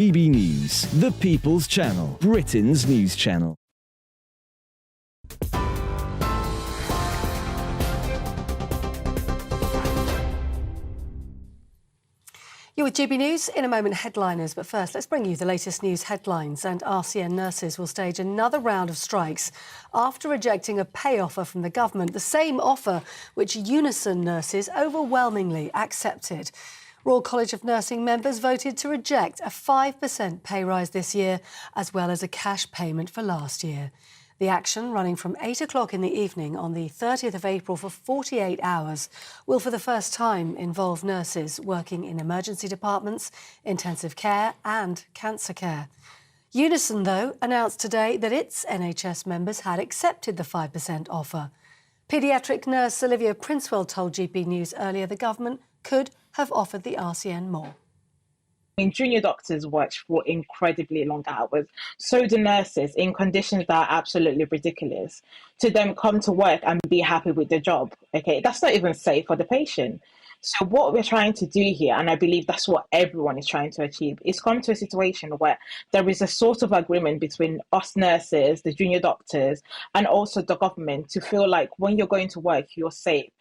GB News, the People's Channel, Britain's news channel. You're with GB News. In a moment, headliners. But first, let's bring you the latest news headlines. And RCN nurses will stage another round of strikes after rejecting a pay offer from the government, the same offer which Unison nurses overwhelmingly accepted. Royal College of Nursing members voted to reject a 5% pay rise this year, as well as a cash payment for last year. The action, running from 8 o'clock in the evening on the 30th of April for 48 hours, will for the first time involve nurses working in emergency departments, intensive care and cancer care. Unison, though, announced today that its NHS members had accepted the 5% offer. Paediatric nurse Olivia Princewell told GB News earlier the government could have offered the RCN more. Junior doctors work for incredibly long hours. So do nurses in conditions that are absolutely ridiculous. To them come to work and be happy with the job. Okay, that's not even safe for the patient. So what we're trying to do here, and I believe that's what everyone is trying to achieve, is come to a situation where there is a sort of agreement between us nurses, the junior doctors, and also the government to feel like when you're going to work, you're safe.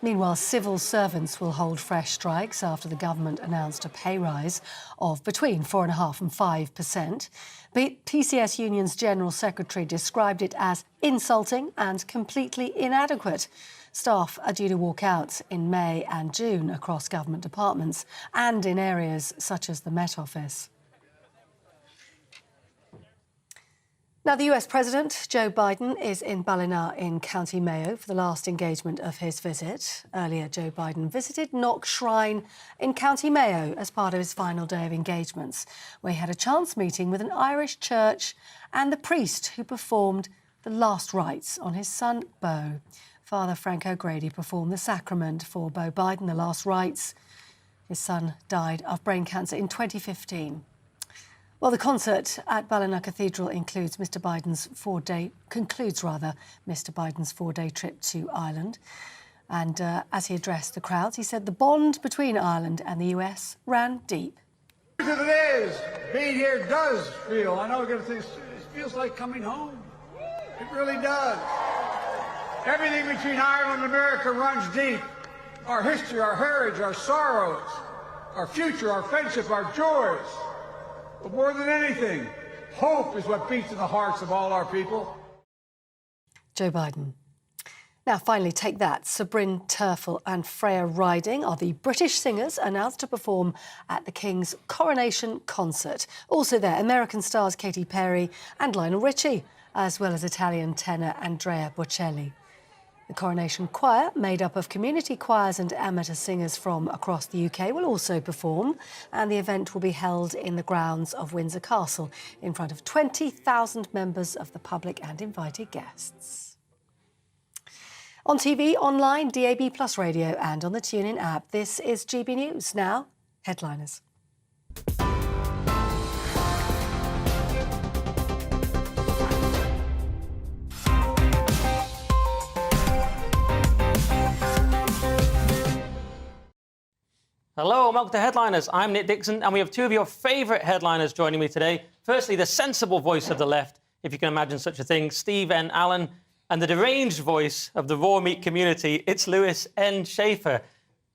Meanwhile, civil servants will hold fresh strikes after the government announced a pay rise of between 4.5% and 5%. The PCS Union's General Secretary described it as insulting and completely inadequate. Staff are due to walk out in May and June across government departments and in areas such as the Met Office. Now, the US President, Joe Biden, is in Ballina in County Mayo for the last engagement of his visit. Earlier, Joe Biden visited Knock Shrine in County Mayo as part of his final day of engagements, where he had a chance meeting with an Irish church and the priest who performed the last rites on his son, Beau. Father Frank O'Grady performed the sacrament for Beau Biden, the last rites. His son died of brain cancer in 2015. Well, the concert at Ballina Cathedral concludes Mr Biden's four-day trip to Ireland. And as he addressed the crowds, he said the bond between Ireland and the US ran deep. The truth of it is, being here does feel, I know you're going to think, it feels like coming home. It really does. Everything between Ireland and America runs deep. Our history, our heritage, our sorrows, our future, our friendship, our joys. But more than anything, hope is what beats in the hearts of all our people. Joe Biden. Now, finally, take that. Sabrin Turfel and Freya Riding are the British singers announced to perform at the King's coronation concert. Also there, American stars Katy Perry and Lionel Richie, as well as Italian tenor Andrea Bocelli. The Coronation Choir, made up of community choirs and amateur singers from across the UK, will also perform, and the event will be held in the grounds of Windsor Castle in front of 20,000 members of the public and invited guests. On TV, online, DAB+ radio and on the TuneIn app, this is GB News. Now, headliners. Hello and welcome to Headliners. I'm Nick Dixon and we have two of your favourite headliners joining me today. Firstly, the sensible voice of the left, if you can imagine such a thing, Steve N. Allen, and the deranged voice of the raw meat community, it's Lewis N. Schaefer.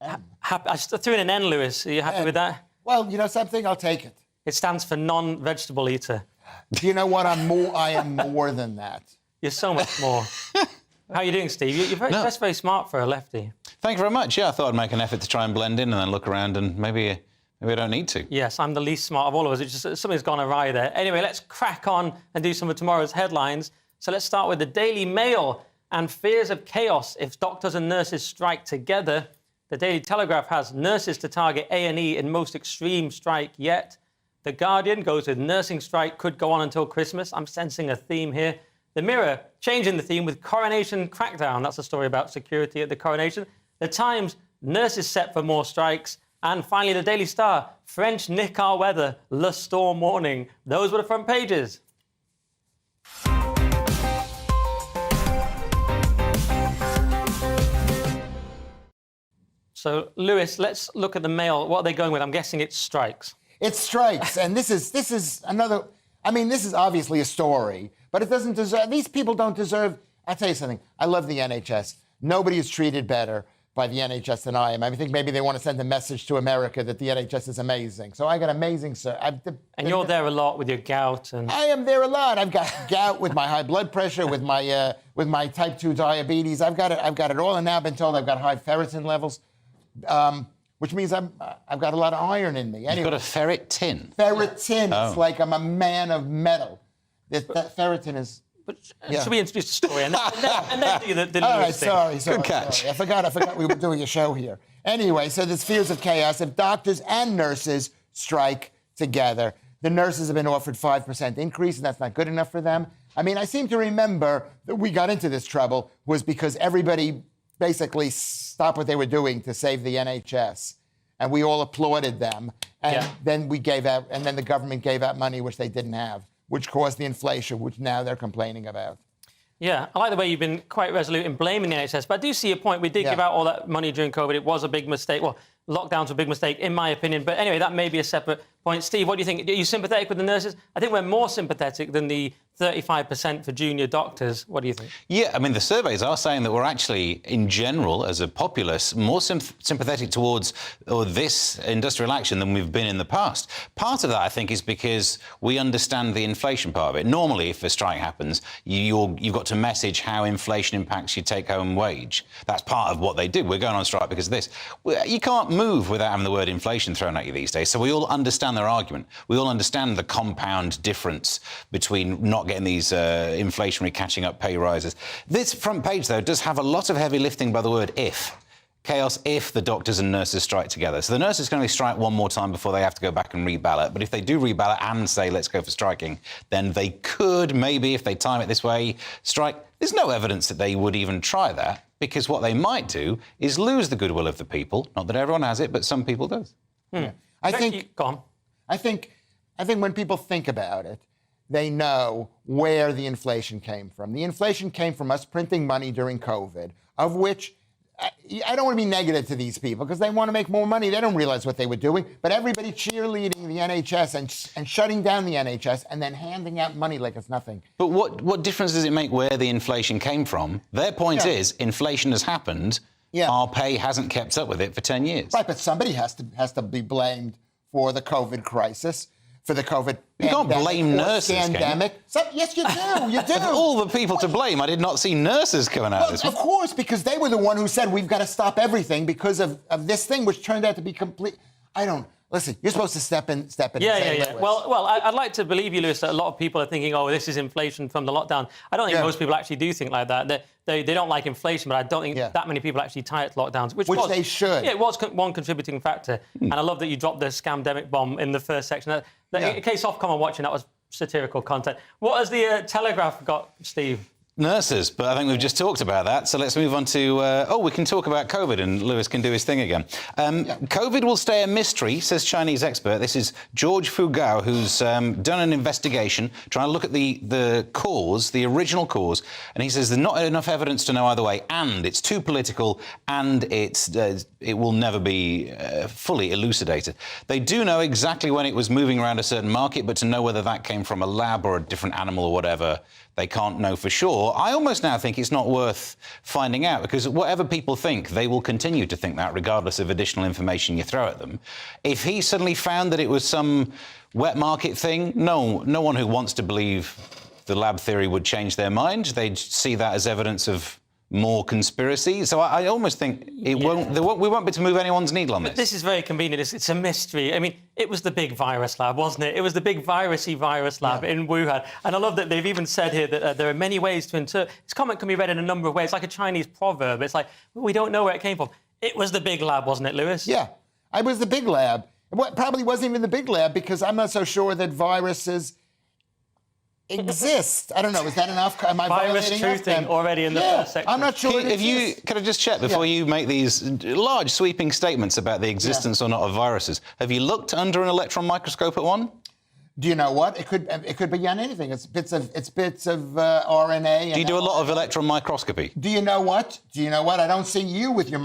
I threw in an N, Lewis. Are you happy with that? Well, you know something? I'll take it. It stands for non-vegetable eater. Do you know what? I am more than that. You're so much more. How are you doing, Steve? That's very smart for a lefty. Thank you very much. Yeah, I thought I'd make an effort to try and blend in and then look around and maybe I don't need to. Yes, I'm the least smart of all of us. It's just something's gone awry there. Anyway, let's crack on and do some of tomorrow's headlines. So let's start with the Daily Mail and fears of chaos if doctors and nurses strike together. The Daily Telegraph has nurses to target A&E in most extreme strike yet. The Guardian goes with nursing strike could go on until Christmas. I'm sensing a theme here. The Mirror, changing the theme with coronation crackdown. That's a story about security at the coronation. The Times, nurses set for more strikes. And finally, the Daily Star, French nick our weather, le storm warning. Those were the front pages. So, Lewis, let's look at the Mail. What are they going with? I'm guessing it's strikes. It's strikes, and this is another. I mean, this is obviously a story, but it doesn't deserve. These people don't deserve. I'll tell you something. I love the NHS. Nobody is treated better by the NHS than I am. I think maybe they want to send a message to America that the NHS is amazing. So I got amazing, sir. And you're there a lot with your gout, and I am there a lot. I've got gout with my high blood pressure, with my type 2 diabetes. I've got it all, and now I've been told I've got high ferritin levels, which means I've got a lot of iron in me. Anyway, You've got a ferritin. Ferritin. Oh. It's like I'm a man of metal. That ferritin is. should we introduce the story and then do the All right, Lewis thing? sorry. Good catch. I forgot we were doing a show here. Anyway, so there's fears of chaos if doctors and nurses strike together. The nurses have been offered 5% increase, and that's not good enough for them. I mean, I seem to remember that we got into this trouble was because everybody basically stopped what they were doing to save the NHS, and we all applauded them. And then the government gave out money which they didn't have, which caused the inflation, which now they're complaining about. Yeah, I like the way you've been quite resolute in blaming the NHS, but I do see your point. We did give out all that money during COVID. It was a big mistake. Well, lockdown's a big mistake, in my opinion. But anyway, that may be a separate point. Steve, what do you think? Are you sympathetic with the nurses? I think we're more sympathetic than the 35% for junior doctors. What do you think? Yeah, I mean, the surveys are saying that we're actually, in general, as a populace, more sympathetic towards this industrial action than we've been in the past. Part of that, I think, is because we understand the inflation part of it. Normally, if a strike happens, you've got to message how inflation impacts your take-home wage. That's part of what they do. We're going on strike because of this. You can't move without having the word inflation thrown at you these days. So we all understand their argument. We all understand the compound difference between not getting these inflationary catching up pay rises. This front page, though, does have a lot of heavy lifting by the word if. Chaos if the doctors and nurses strike together. So the nurses can only strike one more time before they have to go back and reballot. But if they do reballot and say, let's go for striking, then they could, maybe, if they time it this way, strike. There's no evidence that they would even try that, because what they might do is lose the goodwill of the people. Not that everyone has it, but some people does. Yeah. I think when people think about it, they know where the inflation came from. The inflation came from us printing money during COVID, of which I don't want to be negative to these people because they want to make more money. They don't realize what they were doing. But everybody cheerleading the NHS and shutting down the NHS and then handing out money like it's nothing. But what difference does it make where the inflation came from? Their point is inflation has happened. Our pay hasn't kept up with it for 10 years. Right, but somebody has to be blamed for the COVID crisis. For the COVID you can't blame nurses, pandemic. Yes, you do. You do. Of all the people to blame, I did not see nurses coming out of this. Of course, because they were the one who said we've got to stop everything because of this thing, which turned out to be complete. Listen, you're supposed to step in. Yeah. Well, I'd like to believe you, Lewis, that a lot of people are thinking, oh, this is inflation from the lockdown. I don't think most people actually do think like that. They don't like inflation, but I don't think that many people actually tie it to lockdowns, which they should. Yeah, it was one contributing factor. And I love that you dropped the scamdemic bomb in the first section. In case Ofcom are watching, that was satirical content. What has the Telegraph got, Steve? Nurses, but I think we've just talked about that. So let's move on to, we can talk about COVID and Lewis can do his thing again. COVID will stay a mystery, says Chinese expert. This is George Fugao, who's done an investigation trying to look at the cause, the original cause. And he says there's not enough evidence to know either way, and it's too political, and it will never be fully elucidated. They do know exactly when it was moving around a certain market, but to know whether that came from a lab or a different animal or whatever, they can't know for sure. I almost now think it's not worth finding out, because whatever people think, they will continue to think that regardless of additional information you throw at them. If he suddenly found that it was some wet market thing, no one who wants to believe the lab theory would change their mind. They'd see that as evidence of more conspiracy. So I almost think we won't be to move anyone's needle on this. This is very convenient. It's a mystery. I mean, it was the big virus lab, wasn't it? It was the big virus lab in Wuhan. And I love that they've even said here that there are many ways to interpret. This comment can be read in a number of ways, like a Chinese proverb. It's like, well, we don't know where it came from. It was the big lab, wasn't it, Lewis? Yeah, it was the big lab. It probably wasn't even the big lab, because I'm not so sure that viruses exist. I don't know. Is that enough? Am I virus truthing already in the first section? I'm not sure. Can I just check before you make these large sweeping statements about the existence or not of viruses? Have you looked under an electron microscope at one? Do you know what? It could be on anything. It's bits of RNA. Do you do a lot of electron microscopy? Do you know what? I don't see you with your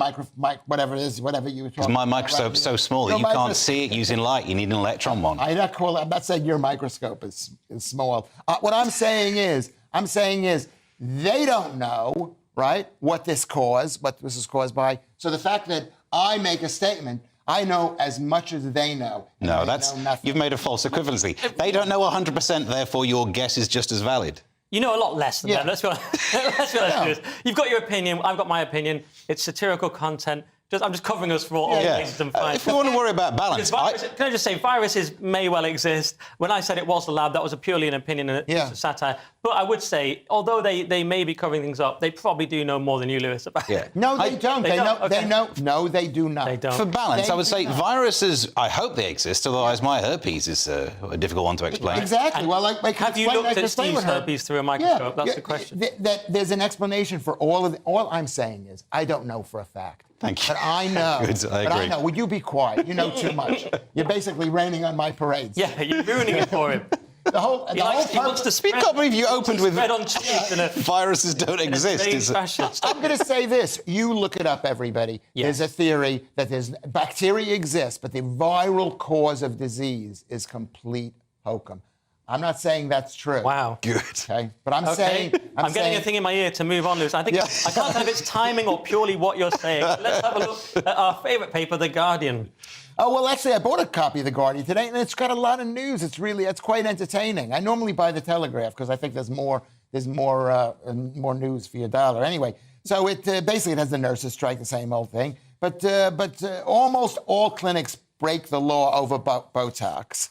whatever it is, whatever you. Because my microscope's so small that you can't see it using light. You need an electron one. I'm not saying your microscope is small. What I'm saying is they don't know, right, what this is caused by. So the fact that I make a statement, I know as much as they know. No, nothing. You've made a false equivalency. They don't know 100%, therefore your guess is just as valid. You know a lot less than them. Let's be honest. You've got your opinion. I've got my opinion. It's satirical content. I'm just covering us for all bases and fine. If we want to worry about balance... can I just say, viruses may well exist. When I said it was the lab, that was purely an opinion and a satire. But I would say, although they may be covering things up, they probably do know more than you, Lewis, about it. No, they don't. They know. No, they do not. They don't. For balance, I would say viruses, I hope they exist, otherwise my herpes is a difficult one to explain. Exactly. And well, have you looked at Steve's herpes through a microscope? That's the question. There's an explanation for all of it. All I'm saying is, I don't know for a fact. Thank you. But I know. Good, I agree. I know. Would you be quiet? You know too much. You're basically raining on my parades. Yeah, you're ruining it for him. He wants to spread. I can't believe you opened with viruses don't exist. I'm going to say this. You look it up, everybody. Yes. There's a theory that bacteria exists, but the viral cause of disease is complete hokum. I'm not saying that's true. Wow. Good. Okay, but I'm saying... I'm getting a thing in my ear to move on, Lewis. I think I can't tell if it's timing or purely what you're saying. Let's have a look at our favourite paper, The Guardian. Oh, well, actually, I bought a copy of The Guardian today, and it's got a lot of news. It's quite entertaining. I normally buy The Telegraph because I think there's more news for your dollar. Anyway, so it basically has the nurses strike, the same old thing. But almost all clinics break the law over Botox,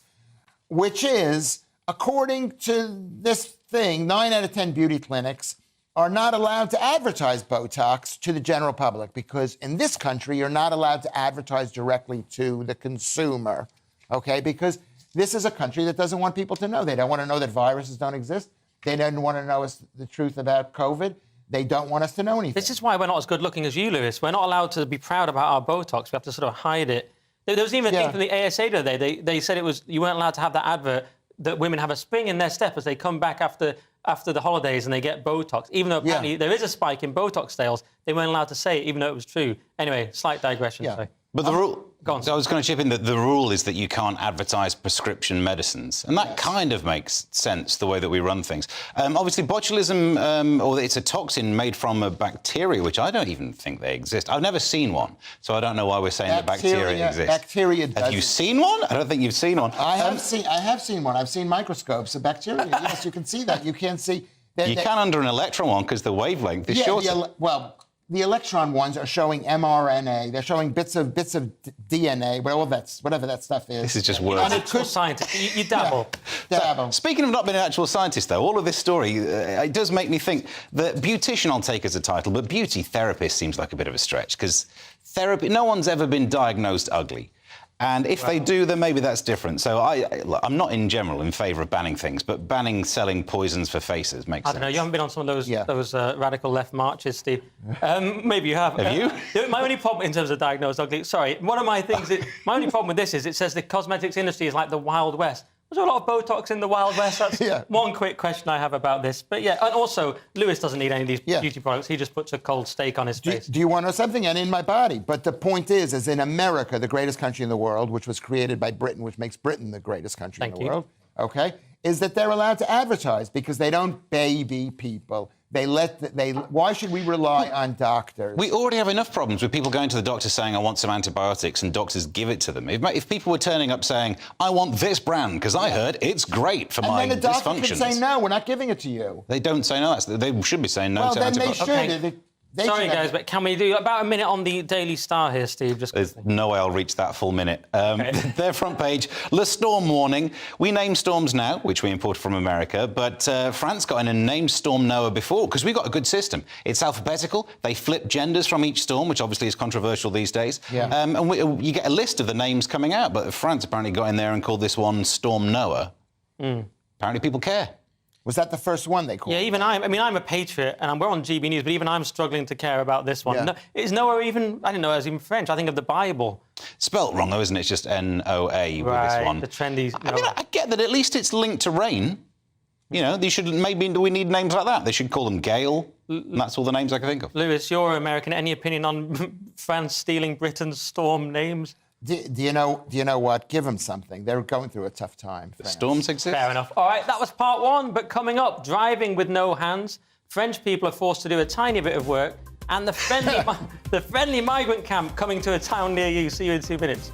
which is... According to this thing, 9 out of 10 beauty clinics are not allowed to advertise Botox to the general public because in this country, you're not allowed to advertise directly to the consumer, okay? Because this is a country that doesn't want people to know. They don't want to know that viruses don't exist. They don't want to know the truth about COVID. They don't want us to know anything. This is why we're not as good looking as you, Lewis. We're not allowed to be proud about our Botox. We have to sort of hide it. There was even a thing from the ASA the other day. They said you weren't allowed to have that advert that women have a spring in their step as they come back after the holidays and they get Botox. Even though apparently there is a spike in Botox sales, they weren't allowed to say it, even though it was true. Anyway, slight digression. Yeah. But the rule... Go on. So I was going to chip in that the rule is that you can't advertise prescription medicines. And that kind of makes sense, the way that we run things. Obviously, botulism, or it's a toxin made from a bacteria, which I don't even think they exist. I've never seen one, so I don't know why we're saying that bacteria exists. Bacteria does. Have you seen one? I don't think you've seen one. I have seen one. I've seen microscopes of bacteria. Yes, you can see that. You can't see... You can under an electron one because the wavelength is shorter. The electron ones are showing mRNA. They're showing bits of DNA, whatever that stuff is. This is just words. An actual scientist. You dabble. Dabble. Speaking of not being an actual scientist, though, all of this story, it does make me think that beautician I'll take as a title, but beauty therapist seems like a bit of a stretch because no one's ever been diagnosed ugly. And if they do, then maybe that's different. So I'm not in general in favour of banning things, but banning selling poisons for faces makes sense. I don't know. You haven't been on some of those radical left marches, Steve. Maybe you have. Have you? My only problem in terms of diagnosed ugly... Sorry, one of my things... my only problem with this is it says the cosmetics industry is like the Wild West. Was there a lot of Botox in the Wild West? That's one quick question I have about this. But yeah, and also, Lewis doesn't need any of these beauty products. He just puts a cold steak on his face. Do you want to know something? And in my body. But the point is in America, the greatest country in the world, which was created by Britain, which makes Britain the greatest country in the world, okay, is that they're allowed to advertise because they don't baby people. Why should we rely on doctors? We already have enough problems with people going to the doctor saying, I want some antibiotics, and doctors give it to them. If people were turning up saying, I want this brand, because I heard it's great for my dysfunctions. And then the doctor could say, no, we're not giving it to you. They don't say no. They should be saying no to antibiotics. Well, then they should. Sorry, guys, but can we do about a minute on the Daily Star here, Steve? There's no way I'll reach that full minute. Their front page, Le Storm warning. We name storms now, which we import from America, but France got in and named Storm Noah before, because we've got a good system. It's alphabetical. They flip genders from each storm, which obviously is controversial these days. Yeah. And you get a list of the names coming out, but France apparently got in there and called this one Storm Noah. Apparently people care. Was that the first one they called? Yeah, even I'm a patriot, and we're on GB News, but even I'm struggling to care about this one. Yeah. No, it's nowhere even, I didn't know it was even French. I think of the Bible. Spelt wrong, though, isn't it? It's just N-O-A with Right, this one. the trendy... I mean, I get that at least it's linked to rain. You know, they should, maybe we need names like that. They should call them Gale. And that's all the names I can think of. Lewis, you're American. Any opinion on France stealing Britain's storm names? Do you know what? Give them something. They're going through a tough time. France. Storms exist? Fair enough. All right, that was part one. But coming up, driving with no hands. French people are forced to do a tiny bit of work. And the friendly migrant camp coming to a town near you. See you in 2 minutes.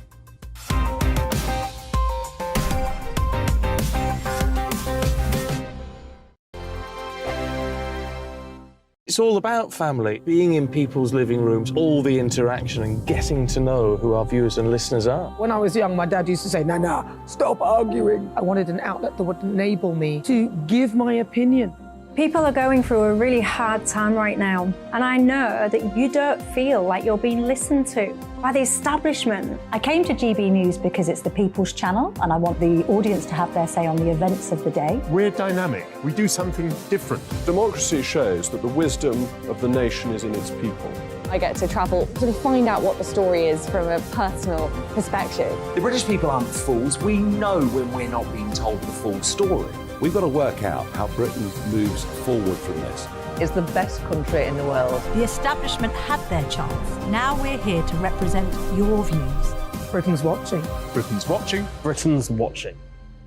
It's all about family, being in people's living rooms, all the interaction and getting to know who our viewers and listeners are. When I was young, my dad used to say, Nana, stop arguing. I wanted an outlet that would enable me to give my opinion. People are going through a really hard time right now, and I know that you don't feel like you're being listened to by the establishment. I came to GB News because it's the People's Channel, and I want the audience to have their say on the events of the day. We're dynamic. We do something different. Democracy shows that the wisdom of the nation is in its people. I get to travel to find out what the story is from a personal perspective. The British people aren't fools. We know when we're not being told the full story. We've got to work out how Britain moves forward from this. It's the best country in the world. The establishment had their chance. Now we're here to represent your views. Britain's watching. Britain's watching. Britain's watching.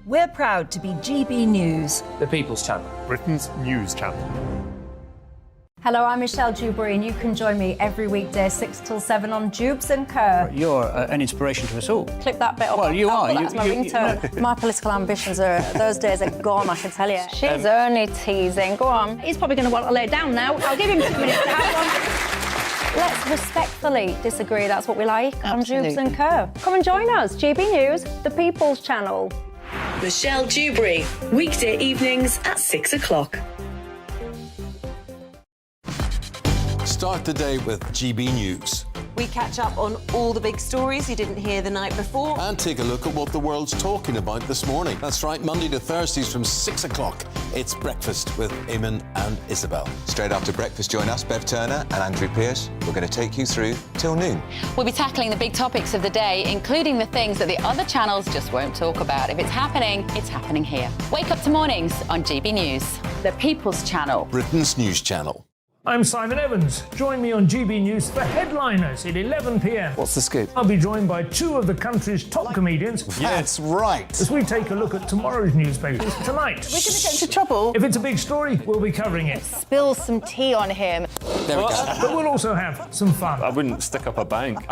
We're proud to be GB News. The People's Channel. Britain's news channel. Hello, I'm Michelle Dewberry, and you can join me every weekday 6 till 7 on Jubes and Kerr. You're an inspiration to us all. Clip that bit up. Well, you are. That's my ringtone. My political ambitions those days are gone, I can tell you. She's only teasing. Go on. He's probably going to want to lay down now. I'll give him 2 minutes to have one. Let's respectfully disagree. That's what we like on Jubes and Kerr. Come and join us. GB News, the People's Channel. Michelle Dewberry, weekday evenings at 6 o'clock. Start the day with GB News. We catch up on all the big stories you didn't hear the night before. And take a look at what the world's talking about this morning. That's right, Monday to Thursdays from 6 o'clock. It's Breakfast with Eamon and Isabel. Straight after breakfast, join us, Bev Turner and Andrew Pearce. We're going to take you through till noon. We'll be tackling the big topics of the day, including the things that the other channels just won't talk about. If it's happening here. Wake up to mornings on GB News, the People's Channel. Britain's news channel. I'm Simon Evans. Join me on GB News for Headliners at 11 p.m. What's the scoop? I'll be joined by 2 of the country's top comedians. That's right. As we take a look at tomorrow's newspapers tonight. We're going to get into trouble. If it's a big story, we'll be covering it. Spill some tea on him. There we go. But we'll also have some fun. I wouldn't stick up a bank.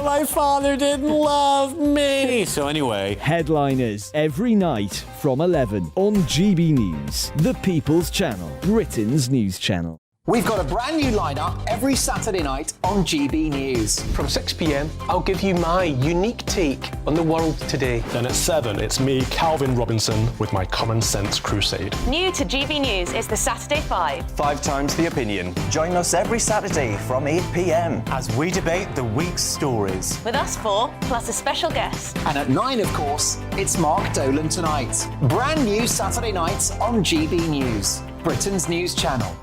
My father didn't love me. So anyway. Headliners every night from 11 on GB News, the People's Channel, Britain's news channel. We've got a brand new lineup every Saturday night on GB News. From 6 p.m, I'll give you my unique take on the world today. Then at 7, it's me, Calvin Robinson, with my Common Sense Crusade. New to GB News is the Saturday 5. 5 times the opinion. Join us every Saturday from 8 p.m. as we debate the week's stories. With us 4, plus a special guest. And at 9, of course, it's Mark Dolan Tonight. Brand new Saturday nights on GB News, Britain's news channel.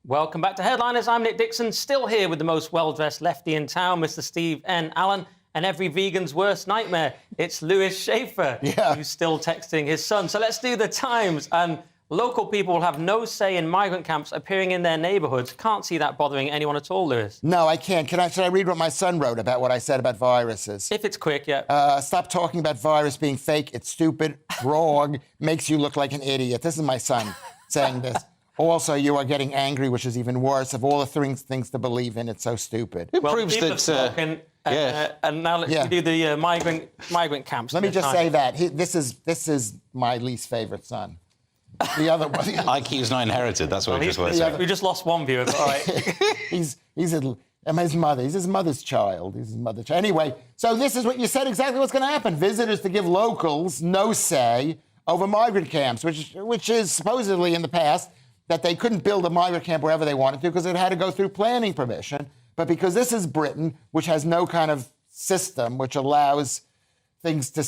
Welcome back to Headliners. I'm Nick Dixon, still here with the most well-dressed lefty in town, Mr. Steve N. Allen, and every vegan's worst nightmare. It's Lewis Schaefer, who's still texting his son. So let's do the times. And local people will have no say in migrant camps appearing in their neighbourhoods. Can't see that bothering anyone at all, Lewis. No, I can't. Should I read what my son wrote about what I said about viruses? If it's quick, yeah. Stop talking about virus being fake. It's stupid, wrong, makes you look like an idiot. This is my son saying this. Also, you are getting angry, which is even worse. Of all the things to believe in, it's so stupid. It proves that. And now let's do the migrant camps. Let me just say that this is my least favourite son. The other one. IQ's not inherited. That's what we just want to say. We just lost one viewer. All right. He's his mother. He's his mother's child. He's his mother's child. Anyway, so this is what you said. Exactly what's going to happen. Visitors to give locals no say over migrant camps, which is supposedly in the past that they couldn't build a migrant camp wherever they wanted to because it had to go through planning permission. But because this is Britain, which has no kind of system, which allows things to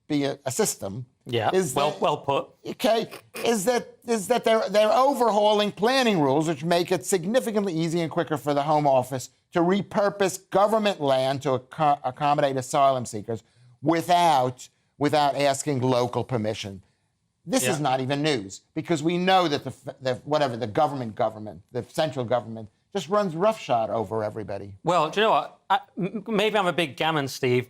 be a system. Yeah, well put. Okay, is that they're overhauling planning rules, which make it significantly easier and quicker for the Home Office to repurpose government land to accommodate asylum seekers without asking local permission. This is not even news, because we know that the government, the central government, just runs roughshod over everybody. Well, do you know what? Maybe I'm a big gammon, Steve,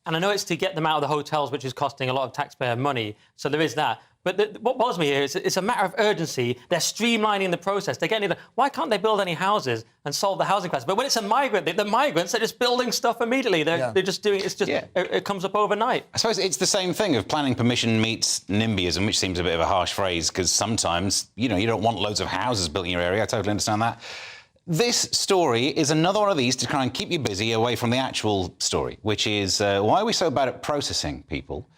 and I know it's to get them out of the hotels, which is costing a lot of taxpayer money, so there is that. But what bothers me here is it's a matter of urgency. They're streamlining the process. They're getting it. Why can't they build any houses and solve the housing crisis? But when it's a migrant, the migrants are just building stuff immediately. They're just doing it comes up overnight. I suppose it's the same thing of planning permission meets NIMBYism, which seems a bit of a harsh phrase, because sometimes, you don't want loads of houses built in your area. I totally understand that. This story is another one of these to try and keep you busy away from the actual story, which is why are we so bad at processing people?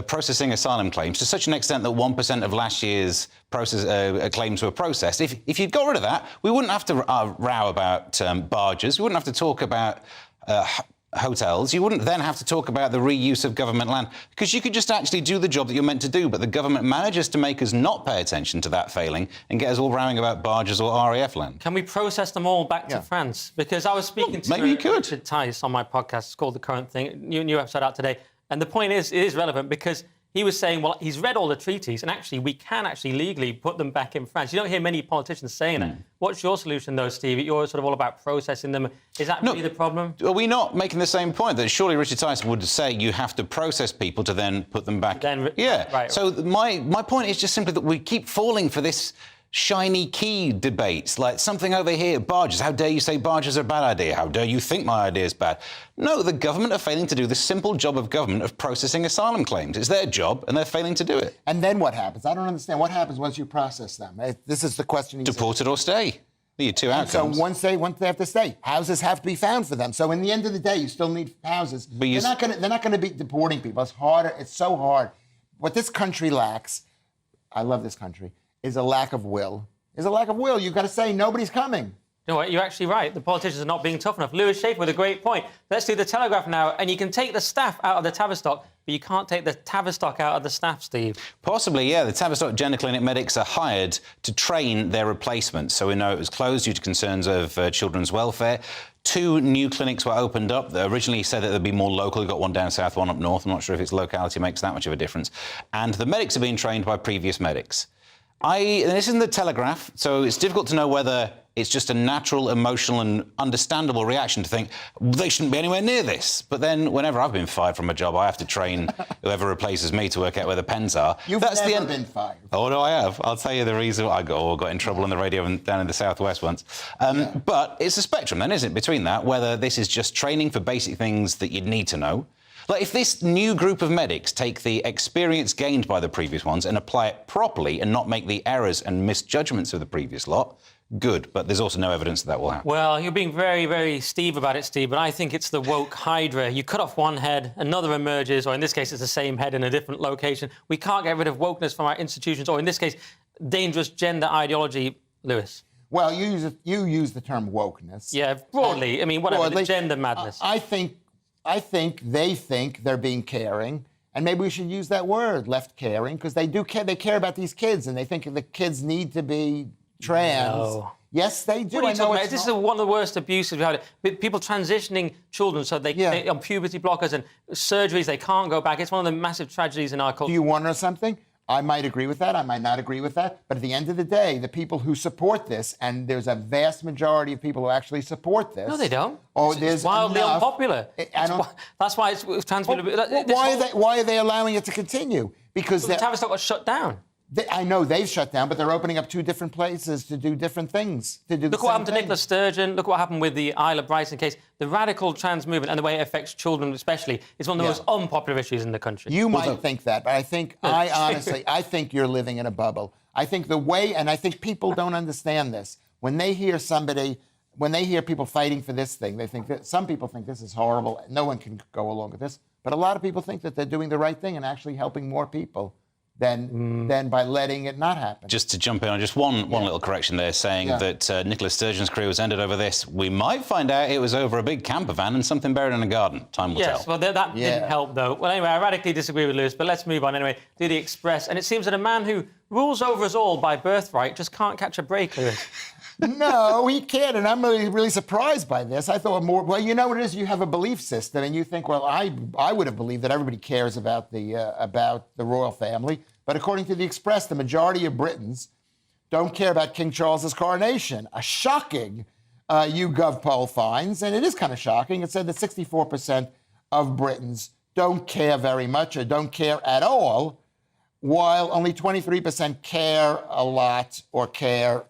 Processing asylum claims to such an extent that 1% of last year's claims were processed. If you'd got rid of that, we wouldn't have to row about barges. We wouldn't have to talk about hotels. You wouldn't then have to talk about the reuse of government land, because you could just actually do the job that you're meant to do. But the government manages to make us not pay attention to that failing and get us all rowing about barges or RAF land. Can we process them all back to France? Because I was speaking to Richard Tice on my podcast. It's called The Current Thing. New episode out today. And the point is, it is relevant because he was saying, well, he's read all the treaties and actually we can actually legally put them back in France. You don't hear many politicians saying that. What's your solution, though, Steve? You're sort of all about processing them. Is that really the problem? Are we not making the same point that surely Richard Tice would say you have to process people to then put them back? Right. So my point is just simply that we keep falling for this shiny key debates, like something over here, barges. How dare you say barges are a bad idea? How dare you think my idea is bad? No, the government are failing to do the simple job of government of processing asylum claims. It's their job, and they're failing to do it. And then what happens? I don't understand. What happens once you process them? This is the question. Deported or stay. The two outcomes. So once they have to stay, houses have to be found for them. So in the end of the day, you still need houses. But they're not going to be deporting people. It's harder. It's so hard. What this country lacks, I love this country, is a lack of will. You've got to say nobody's coming. You know what? You're actually right. The politicians are not being tough enough. Lewis Schaefer with a great point. Let's do the Telegraph now. And you can take the staff out of the Tavistock, but you can't take the Tavistock out of the staff, Steve. Possibly, yeah. The Tavistock Gender Clinic medics are hired to train their replacements. So we know it was closed due to concerns of children's welfare. 2 new clinics were opened up. They originally said that there'd be more local. We've got one down south, one up north. I'm not sure if its locality makes that much of a difference. And the medics are being trained by previous medics. And this isn't the Telegraph, so it's difficult to know whether it's just a natural, emotional and understandable reaction to think, they shouldn't be anywhere near this. But then whenever I've been fired from a job, I have to train whoever replaces me to work out where the pens are. You've never been fired. Oh, no, I have. I'll tell you the reason. I got in trouble on the radio down in the southwest once. But it's a spectrum then, isn't it, between that, whether this is just training for basic things that you'd need to know. Like, if this new group of medics take the experience gained by the previous ones and apply it properly and not make the errors and misjudgments of the previous lot, good. But there's also no evidence that will happen. Well, you're being very, very Steve about it, Steve, but I think it's the woke hydra. You cut off one head, another emerges, or in this case, it's the same head in a different location. We can't get rid of wokeness from our institutions, or in this case, dangerous gender ideology. Lewis? Well, you use the term wokeness. Yeah, broadly. I mean, whatever, the gender madness. I think they think they're being caring, and maybe we should use that word, left caring, because they do care. They care about these kids, and they think the kids need to be trans. No. Yes, they do. What are you talking about? This is one of the worst abuses we've had. People transitioning children so they on puberty blockers and surgeries, they can't go back. It's one of the massive tragedies in our culture. Do you want to know something? I might agree with that. I might not agree with that. But at the end of the day, the people who support this, and there's a vast majority of people who actually support this. No, they don't. Oh, it's wildly unpopular. That's why it's transmitted. Why are they allowing it to continue? Because the Tavistock got shut down. I know they've shut down, but they're opening up 2 different places to do different things. Look what happened to Nicola Sturgeon. Look what happened with the Isla Bryson case. The radical trans movement and the way it affects children especially is one of the most unpopular issues in the country. You might think that, but I think you're living in a bubble. I think I think people don't understand this. When they hear people fighting for this thing, they think that some people think this is horrible. No one can go along with this. But a lot of people think that they're doing the right thing and actually helping more people. than by letting it not happen. Just to jump in on just one little correction there, saying that Nicola Sturgeon's career was ended over this. We might find out it was over a big camper van and something buried in a garden. Time will tell. Yes, well, that didn't help, though. Well, anyway, I radically disagree with Lewis, but let's move on anyway. Do the Express. And it seems that a man who rules over us all by birthright just can't catch a break, Lewis. No, he can't, and I'm really surprised by this. I thought more. Well, you know what it is. You have a belief system, and you think, well, I would have believed that everybody cares about the royal family, but according to the Express, the majority of Britons don't care about King Charles's coronation. A shocking YouGov poll finds, and it is kind of shocking. It said that 64% of Britons don't care very much or don't care at all, while only 23% care a lot or care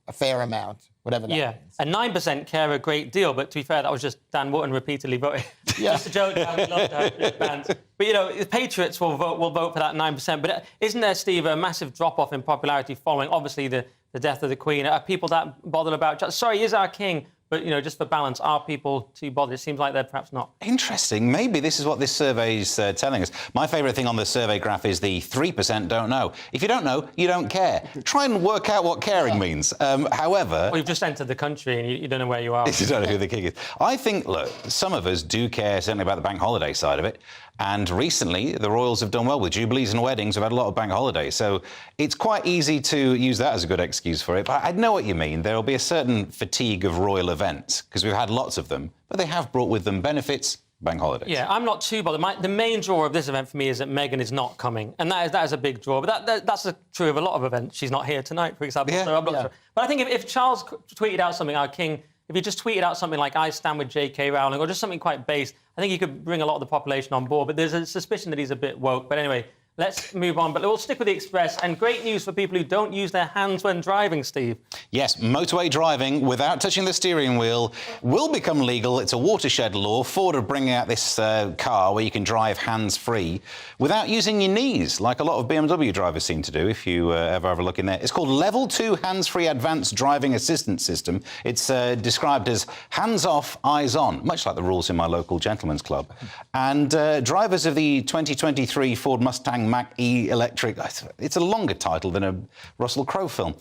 a fair amount, whatever that means. And 9% care a great deal, but to be fair, that was just Dan Wootton repeatedly voting. Just a joke, Dan, we love to have big bands. But, you know, the Patriots will vote for that 9%. But isn't there, Steve, a massive drop-off in popularity following, obviously, the death of the Queen? Are people that bothered about... Sorry, he is our king, but, you know, just for balance, are people too bothered? It seems like they're perhaps not. Interesting. Maybe this is what this survey is telling us. My favourite thing on the survey graph is the 3% don't know. If you don't know, you don't care. Try and work out what caring means. However... Well, you've just entered the country and you don't know where you are. You don't know who the king is. I think, look, some of us do care, certainly about the bank holiday side of it. And recently, the royals have done well with jubilees and weddings. We've had a lot of bank holidays. So it's quite easy to use that as a good excuse for it. But I know what you mean. There will be a certain fatigue of royal events because we've had lots of them. But they have brought with them benefits, bank holidays. Yeah, I'm not too bothered. The main draw of this event for me is that Meghan is not coming. And that is a big draw. But that's true of a lot of events. She's not here tonight, for example. So I'm not sure. But I think if Charles tweeted out something, our king... If he just tweeted out something like, I stand with J.K. Rowling, or just something quite base, I think he could bring a lot of the population on board. But there's a suspicion that he's a bit woke. But anyway, let's move on. But we'll stick with the Express. And great news for people who don't use their hands when driving, Steve. Yes, motorway driving without touching the steering wheel will become legal. It's a watershed law. Ford are bringing out this car where you can drive hands-free without using your knees, like a lot of BMW drivers seem to do, if you ever have a look in there. It's called Level 2 Hands-Free Advanced Driving Assistance System. It's described as hands-off, eyes-on, much like the rules in my local gentleman's club. And drivers of the 2023 Ford Mustang Mach-E Electric, it's a longer title than a Russell Crowe film,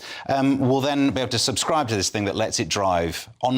will then be able to subscribe to this thing that lets it drive on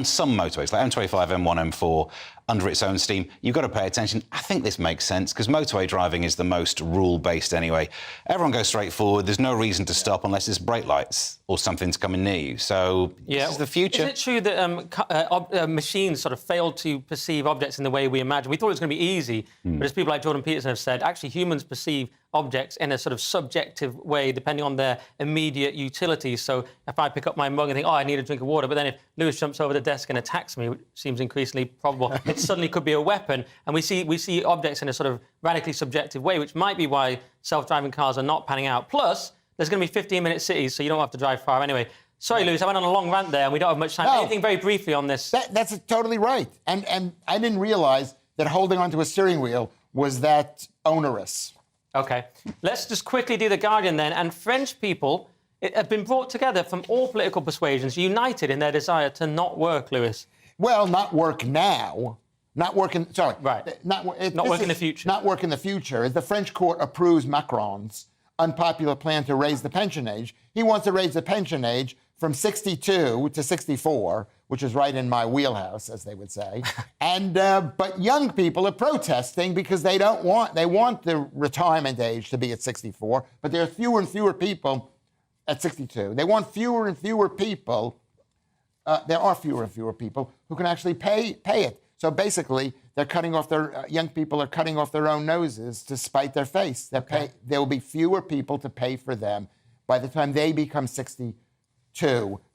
some motorways, like M25, M1, M4, under its own steam. You've got to pay attention. I think this makes sense because motorway driving is the most rule-based anyway. Everyone goes straight forward. There's no reason to stop unless it's brake lights or something's coming near you. So this is the future. Is it true that machines sort of fail to perceive objects in the way we imagine? We thought it was going to be easy, but as people like Jordan Peterson have said, actually humans perceive objects in a sort of subjective way, depending on their immediate utilities. So if I pick up my mug and think, oh, I need a drink of water, but then if Lewis jumps over the desk and attacks me, which seems increasingly probable, it suddenly could be a weapon. And we see objects in a sort of radically subjective way, which might be why self-driving cars are not panning out. Plus, there's going to be 15-minute cities, so you don't have to drive far anyway. Sorry, Lewis, I went on a long rant there, and we don't have much time. No. Anything very briefly on this? That's totally right. And I didn't realise that holding onto a steering wheel was that onerous. OK. Let's just quickly do The Guardian then. And French people have been brought together from all political persuasions, united in their desire to not work, Lewis. Well, not work now. Not work in... Sorry. Right. Not work in the future. Not work in the future. The French court approves Macron's unpopular plan to raise the pension age. He wants to raise the pension age from 62 to 64, which is right in my wheelhouse, as they would say. And but young people are protesting because they want the retirement age to be at 64, but there are fewer and fewer people at 62. They want fewer and fewer people. There are fewer and fewer people who can actually pay it. So basically, they're cutting off their young people are cutting off their own noses to spite their face. There will be fewer people to pay for them by the time they become 62.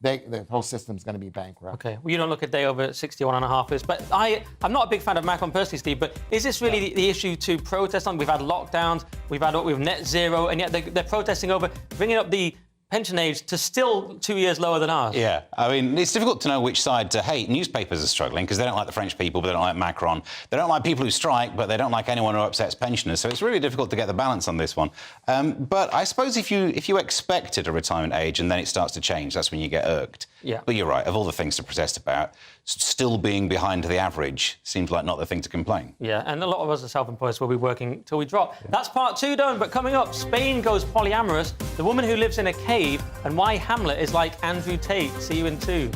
The whole system's going to be bankrupt. OK. Well, you don't look a day over 61 and a half years. But I'm not a big fan of Macron personally, Steve, but is this really the issue to protest on? We've had lockdowns, we've net zero, and yet they're protesting over bringing up the pension age to still 2 years lower than ours. Yeah, I mean, it's difficult to know which side to hate. Newspapers are struggling because they don't like the French people, but they don't like Macron. They don't like people who strike, but they don't like anyone who upsets pensioners. So it's really difficult to get the balance on this one. But I suppose if you expected a retirement age and then it starts to change, that's when you get irked. Yeah. But you're right, of all the things to protest about, still being behind the average seems like not the thing to complain. Yeah, and a lot of us are self-employed, so we'll be working till we drop. Yeah. That's part 2 done, but coming up, Spain goes polyamorous, the woman who lives in a cave, and why Hamlet is like Andrew Tate. See you in 2.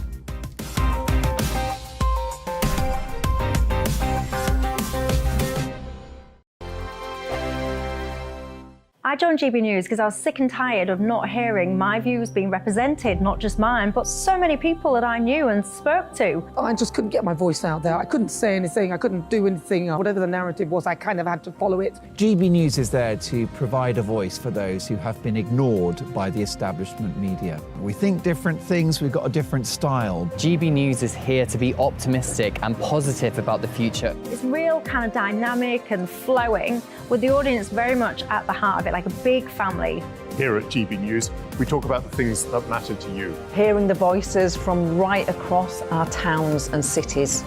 I joined GB News because I was sick and tired of not hearing my views being represented, not just mine, but so many people that I knew and spoke to. I just couldn't get my voice out there. I couldn't say anything. I couldn't do anything. Whatever the narrative was, I kind of had to follow it. GB News is there to provide a voice for those who have been ignored by the establishment media. We think different things, we've got a different style. GB News is here to be optimistic and positive about the future. It's real kind of dynamic and flowing, with the audience very much at the heart of it, like a big family. Here at GB News, we talk about the things that matter to you. Hearing the voices from right across our towns and cities,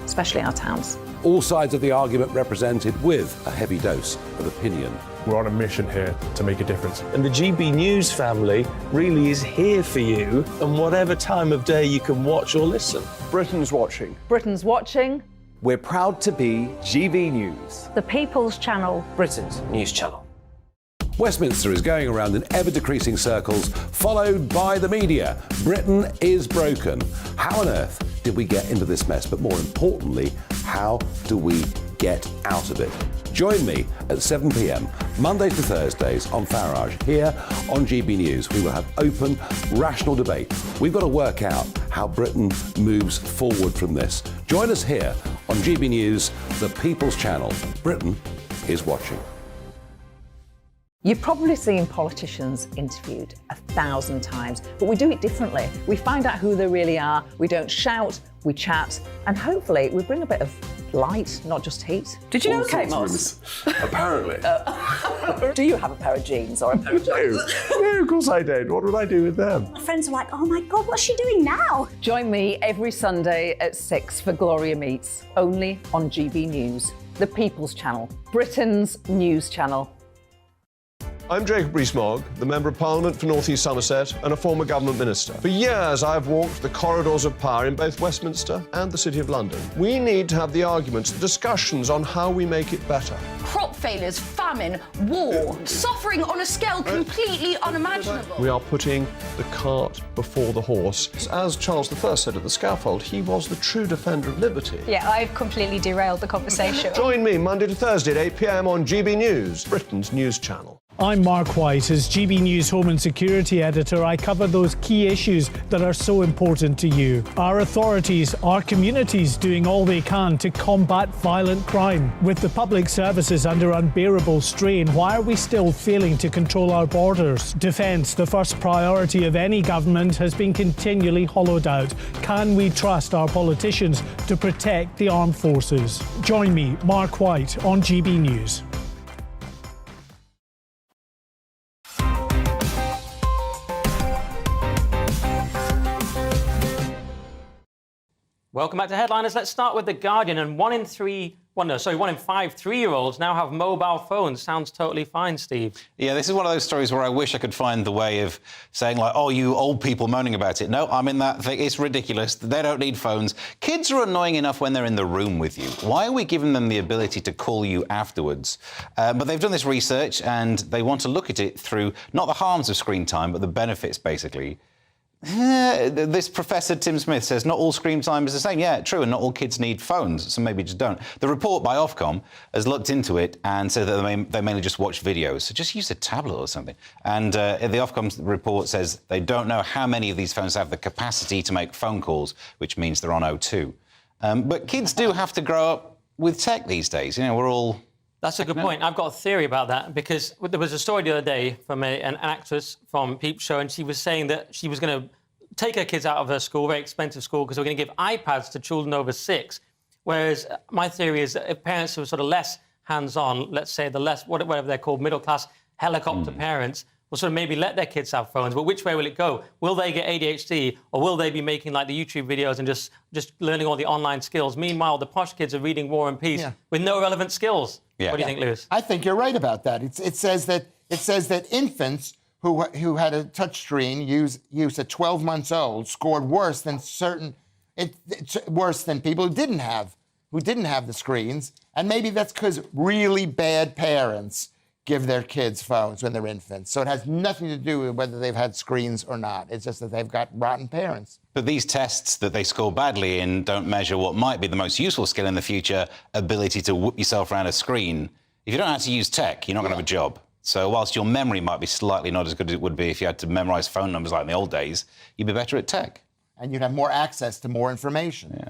especially our towns. All sides of the argument represented with a heavy dose of opinion. We're on a mission here to make a difference. And the GB News family really is here for you, and whatever time of day you can watch or listen. Britain's watching. Britain's watching. We're proud to be GB News. The People's Channel. Britain's news channel. Westminster is going around in ever-decreasing circles, followed by the media. Britain is broken. How on earth did we get into this mess? But more importantly, how do we get out of it? Join me at 7 p.m, Mondays to Thursdays on Farage, here on GB News. We will have open, rational debate. We've got to work out how Britain moves forward from this. Join us here on GB News, the People's Channel. Britain is watching. You've probably seen politicians interviewed 1,000 times, but we do it differently. We find out who they really are, we don't shout, we chat, and hopefully we bring a bit of light, not just heat. Did you know Kate Moss? Apparently. Do you have a pair of jeans or a pair of jeans? No, of course I don't. What would I do with them? My friends are like, oh my God, what's she doing now? Join me every Sunday at 6 for Gloria Meets, only on GB News, the People's Channel, Britain's news channel. I'm Jacob Rees-Mogg, the Member of Parliament for North East Somerset and a former government minister. For years, I've walked the corridors of power in both Westminster and the City of London. We need to have the arguments, the discussions on how we make it better. Crop failures, famine, war, suffering on a scale completely unimaginable. We are putting the cart before the horse. As Charles I said at the scaffold, he was the true defender of liberty. Yeah, I've completely derailed the conversation. Join me Monday to Thursday at 8 p.m. on GB News, Britain's news channel. I'm Mark White. As GB News Home and Security Editor, I cover those key issues that are so important to you. Our authorities, our communities doing all they can to combat violent crime. With the public services under unbearable strain, why are we still failing to control our borders? Defence, the first priority of any government, has been continually hollowed out. Can we trust our politicians to protect the armed forces? Join me, Mark White, on GB News. Welcome back to Headliners. Let's start with The Guardian. And 1 in 5 3-year-olds now have mobile phones. Sounds totally fine, Steve. Yeah, this is one of those stories where I wish I could find the way of saying, like, oh, you old people moaning about it. No, I'm in that thing. It's ridiculous. They don't need phones. Kids are annoying enough when they're in the room with you. Why are we giving them the ability to call you afterwards? But they've done this research and they want to look at it through not the harms of screen time, but the benefits, basically. This Professor Tim Smith says not all screen time is the same. Yeah, true, and not all kids need phones, so maybe just don't. The report by Ofcom has looked into it and said that they mainly just watch videos, so just use a tablet or something. And the Ofcom report says they don't know how many of these phones have the capacity to make phone calls, which means they're on O2. But kids do have to grow up with tech these days. You know, we're all... That's a good point. I've got a theory about that, because there was a story the other day from an actress from Peep Show, and she was saying that she was going to take her kids out of her school, very expensive school, because they were going to give iPads to children over 6. Whereas my theory is that if parents were sort of less hands-on, let's say the less, whatever they're called, middle-class helicopter parents, will sort of maybe let their kids have phones, but which way will it go? Will they get ADHD, or will they be making like the YouTube videos and just learning all the online skills? Meanwhile, the posh kids are reading War and Peace with no relevant skills. Yeah. What do you think, Lewis? I think you're right about that. It says that infants who had a touchscreen use at 12 months old scored worse than worse than people who didn't have the screens. And maybe that's because really bad parents give their kids phones when they're infants. So it has nothing to do with whether they've had screens or not. It's just that they've got rotten parents. But these tests that they score badly in don't measure what might be the most useful skill in the future, ability to whoop yourself around a screen. If you don't know how to use tech, you're not going to have a job. So whilst your memory might be slightly not as good as it would be if you had to memorise phone numbers like in the old days, you'd be better at tech. And you'd have more access to more information. Yeah.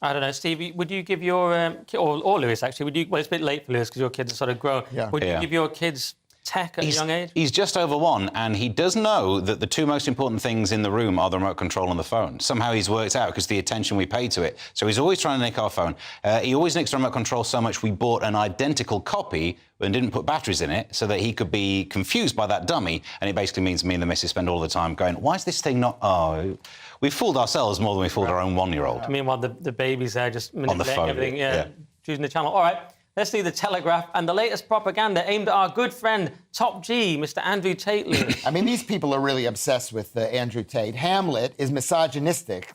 I don't know, Steve, would you give your... or Lewis, actually, well, it's a bit late for Lewis because your kids are sort of grown. Yeah. Would you give your kids tech at a young age? He's just over 1, and he does know that the 2 most important things in the room are the remote control and the phone. Somehow he's worked out because the attention we pay to it. So he's always trying to nick our phone. He always nicks the remote control so much we bought an identical copy and didn't put batteries in it so that he could be confused by that dummy. And it basically means me and the missus spend all the time going, why is this thing not... Oh, we fooled ourselves more than we fooled our own 1-year-old. Meanwhile, the baby's there just manipulating phone, everything, yeah. choosing the channel. All right, let's do the Telegraph and the latest propaganda aimed at our good friend, Top G, Mr. Andrew Tate. I mean, these people are really obsessed with Andrew Tate. Hamlet is misogynistic.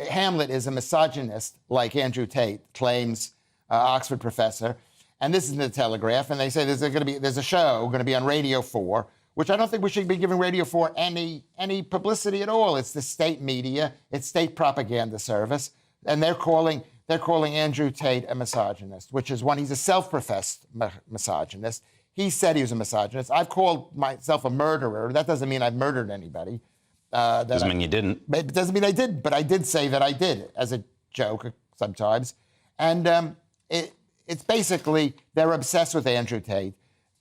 Hamlet is a misogynist, like Andrew Tate claims, Oxford professor. And this is in the Telegraph, and they say there's a show going to be on Radio 4, which I don't think we should be giving Radio 4 any publicity at all. It's the state media, it's state propaganda service, and they're calling Andrew Tate a misogynist, which is he's a self-professed misogynist. He said he was a misogynist. I've called myself a murderer. That doesn't mean I've murdered anybody. Doesn't mean you didn't. It doesn't mean I did, but I did say that I did as a joke sometimes. And it's basically they're obsessed with Andrew Tate.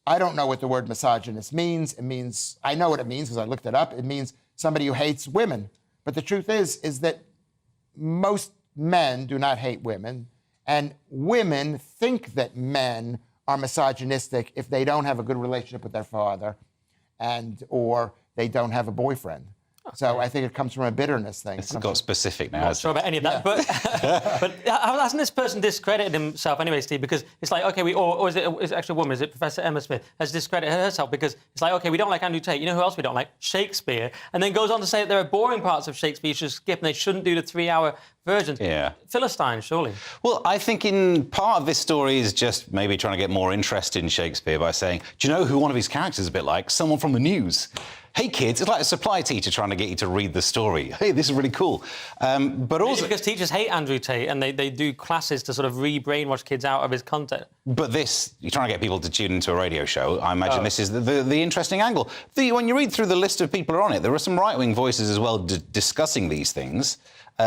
I don't know what the word misogynist means. I know what it means because I looked it up. It means somebody who hates women. But the truth is that most men do not hate women, and women think that men are misogynistic if they don't have a good relationship with their father or they don't have a boyfriend. So I think it comes from a bitterness thing. It's got specific now. I'm not sure about any of that, but hasn't this person discredited himself anyway, Steve? Because it's like, OK, or is it actually a woman? Is it Professor Emma Smith? Has discredited herself because it's like, OK, we don't like Andrew Tate. You know who else we don't like? Shakespeare. And then goes on to say that there are boring parts of Shakespeare you should skip and they shouldn't do the 3-hour versions. Yeah. Philistine, surely. Well, I think in part of this story is just maybe trying to get more interest in Shakespeare by saying, do you know who one of his characters is a bit like? Someone from the news. Hey, kids, it's like a supply teacher trying to get you to read the story. Hey, this is really cool. But also... Because teachers hate Andrew Tate and they do classes to sort of re-brainwash kids out of his content. But this, you're trying to get people to tune into a radio show. I imagine this is the interesting angle. When you read through the list of people who are on it, there are some right-wing voices as well discussing these things.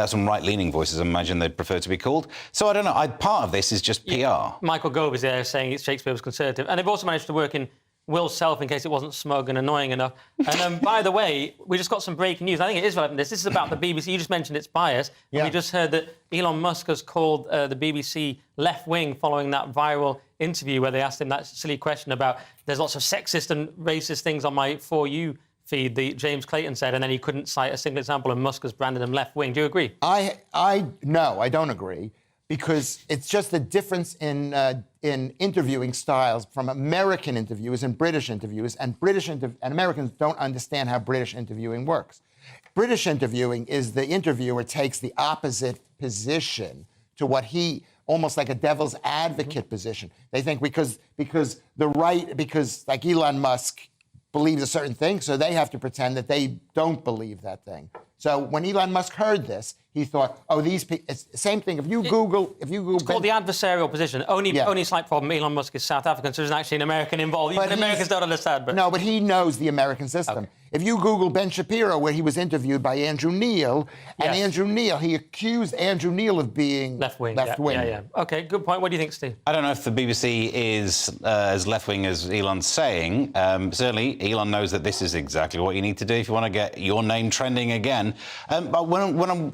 Some right-leaning voices, I imagine they'd prefer to be called. So I don't know. Part of this is just PR. Michael Gove is there saying Shakespeare was conservative. And they've also managed to work in Will's self in case it wasn't smug and annoying enough. And by the way, we just got some breaking news. I think it is relevant. This is about the BBC. You just mentioned its bias. Yeah. We just heard that Elon Musk has called the BBC left-wing following that viral interview where they asked him that silly question about there's lots of sexist and racist things on my For You feed, James Clayton said, and then he couldn't cite a single example, and Musk has branded him left-wing. Do you agree? No, I don't agree, because it's just a difference in interviewing styles from American interviewers and British interviewers, and Americans don't understand how British interviewing works. British interviewing is the interviewer takes the opposite position to what he, almost like a devil's advocate position. They think because like Elon Musk believes a certain thing, so they have to pretend that they don't believe that thing. So when Elon Musk heard this, he thought, oh, these people... It's the same thing. If you Google... It's called the adversarial position. Only slight problem, Elon Musk is South African, so there's actually an American involved. Even Americans don't understand, but... No, but he knows the American system. Okay. If you Google Ben Shapiro, where he was interviewed by Andrew Neil, and Andrew Neil, he accused Andrew Neil of being... Left-wing. Left-wing. Yeah. OK, good point. What do you think, Steve? I don't know if the BBC is as left-wing as Elon's saying. Certainly, Elon knows that this is exactly what you need to do if you want to get your name trending again. But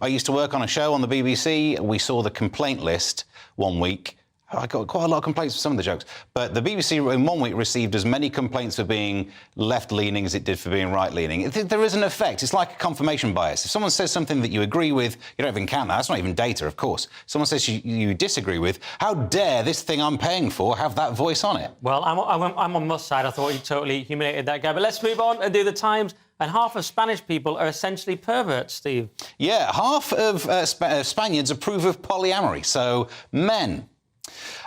I used to work on a show on the BBC, we saw the complaint list one week. I got quite a lot of complaints for some of the jokes. But the BBC in 1 week received as many complaints for being left-leaning as it did for being right-leaning. There is an effect. It's like a confirmation bias. If someone says something that you agree with, you don't even count that. That's not even data, of course. Someone says you disagree with, how dare this thing I'm paying for have that voice on it? Well, I'm on Musk's side. I thought he totally humiliated that guy. But let's move on and do the Times. And half of Spanish people are essentially perverts, Steve. Yeah, half of Spaniards approve of polyamory, so men.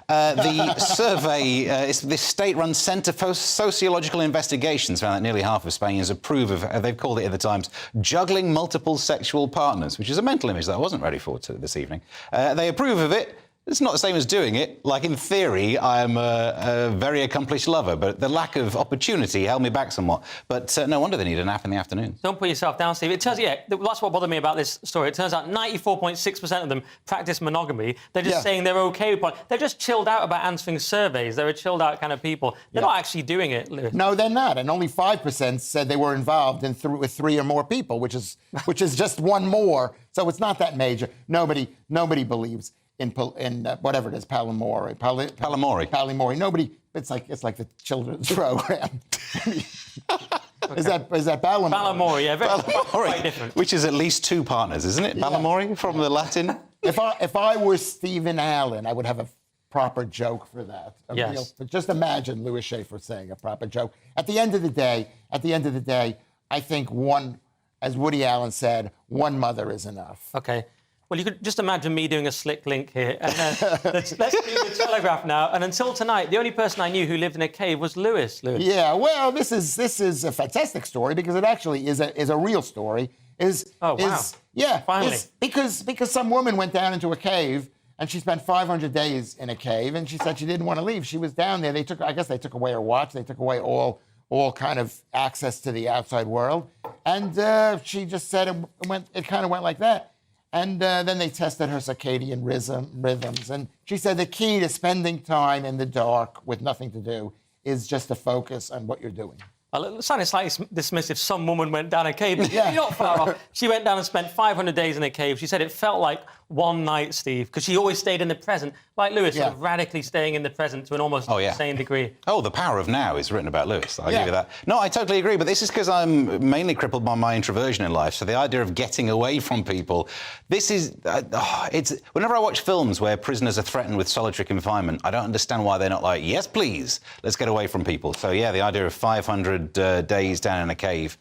The survey, this state-run Centre for Sociological Investigations found that nearly half of Spaniards approve of, they've called it at the Times, juggling multiple sexual partners, which is a mental image that I wasn't ready for this evening. They approve of it. It's not the same as doing it. Like, in theory, I am a very accomplished lover, but the lack of opportunity held me back somewhat. But no wonder they need a nap in the afternoon. Don't put yourself down, Steve. It turns out, that's what bothered me about this story. It turns out 94.6% of them practice monogamy. They're just saying they're OK with it. They're just chilled out about answering surveys. They're a chilled-out kind of people. They're not actually doing it, Lewis. No, they're not. And only 5% said they were involved with 3 or more people, which is just one more. So it's not that major. Nobody believes in whatever it is, Palamori. Palamori. Nobody. It's like the children's program. Is that Palamori? Palamori, yeah, very different. Which is at least 2 partners, isn't it? Palamori from the Latin. If I were Stephen Allen, I would have a proper joke for that. But just imagine Louis Schaefer saying a proper joke. At the end of the day, I think as Woody Allen said, one mother is enough. OK. Well, you could just imagine me doing a slick link here. And, let's do the Telegraph now. And until tonight, the only person I knew who lived in a cave was Lewis. Yeah, well, this is a fantastic story because it actually is a real story. Finally. Because some woman went down into a cave and she spent 500 days in a cave and she said she didn't want to leave. She was down there. I guess they took away her watch. They took away all kind of access to the outside world. And she just said it kind of went like that. And then they tested her circadian rhythms. And she said the key to spending time in the dark with nothing to do is just to focus on what you're doing. Well, it sounded slightly dismissive. Some woman went down a cave. But you're not far off. She went down and spent 500 days in a cave. She said it felt like one night, Steve, because she always stayed in the present. Like Lewis, sort of radically staying in the present to an almost insane degree. Oh, The Power of Now is written about Lewis. I'll give you that. No, I totally agree, but this is because I'm mainly crippled by my introversion in life. So the idea of getting away from people, this is... whenever I watch films where prisoners are threatened with solitary confinement, I don't understand why they're not like, yes, please, let's get away from people. So, yeah, the idea of 500 days down in a cave...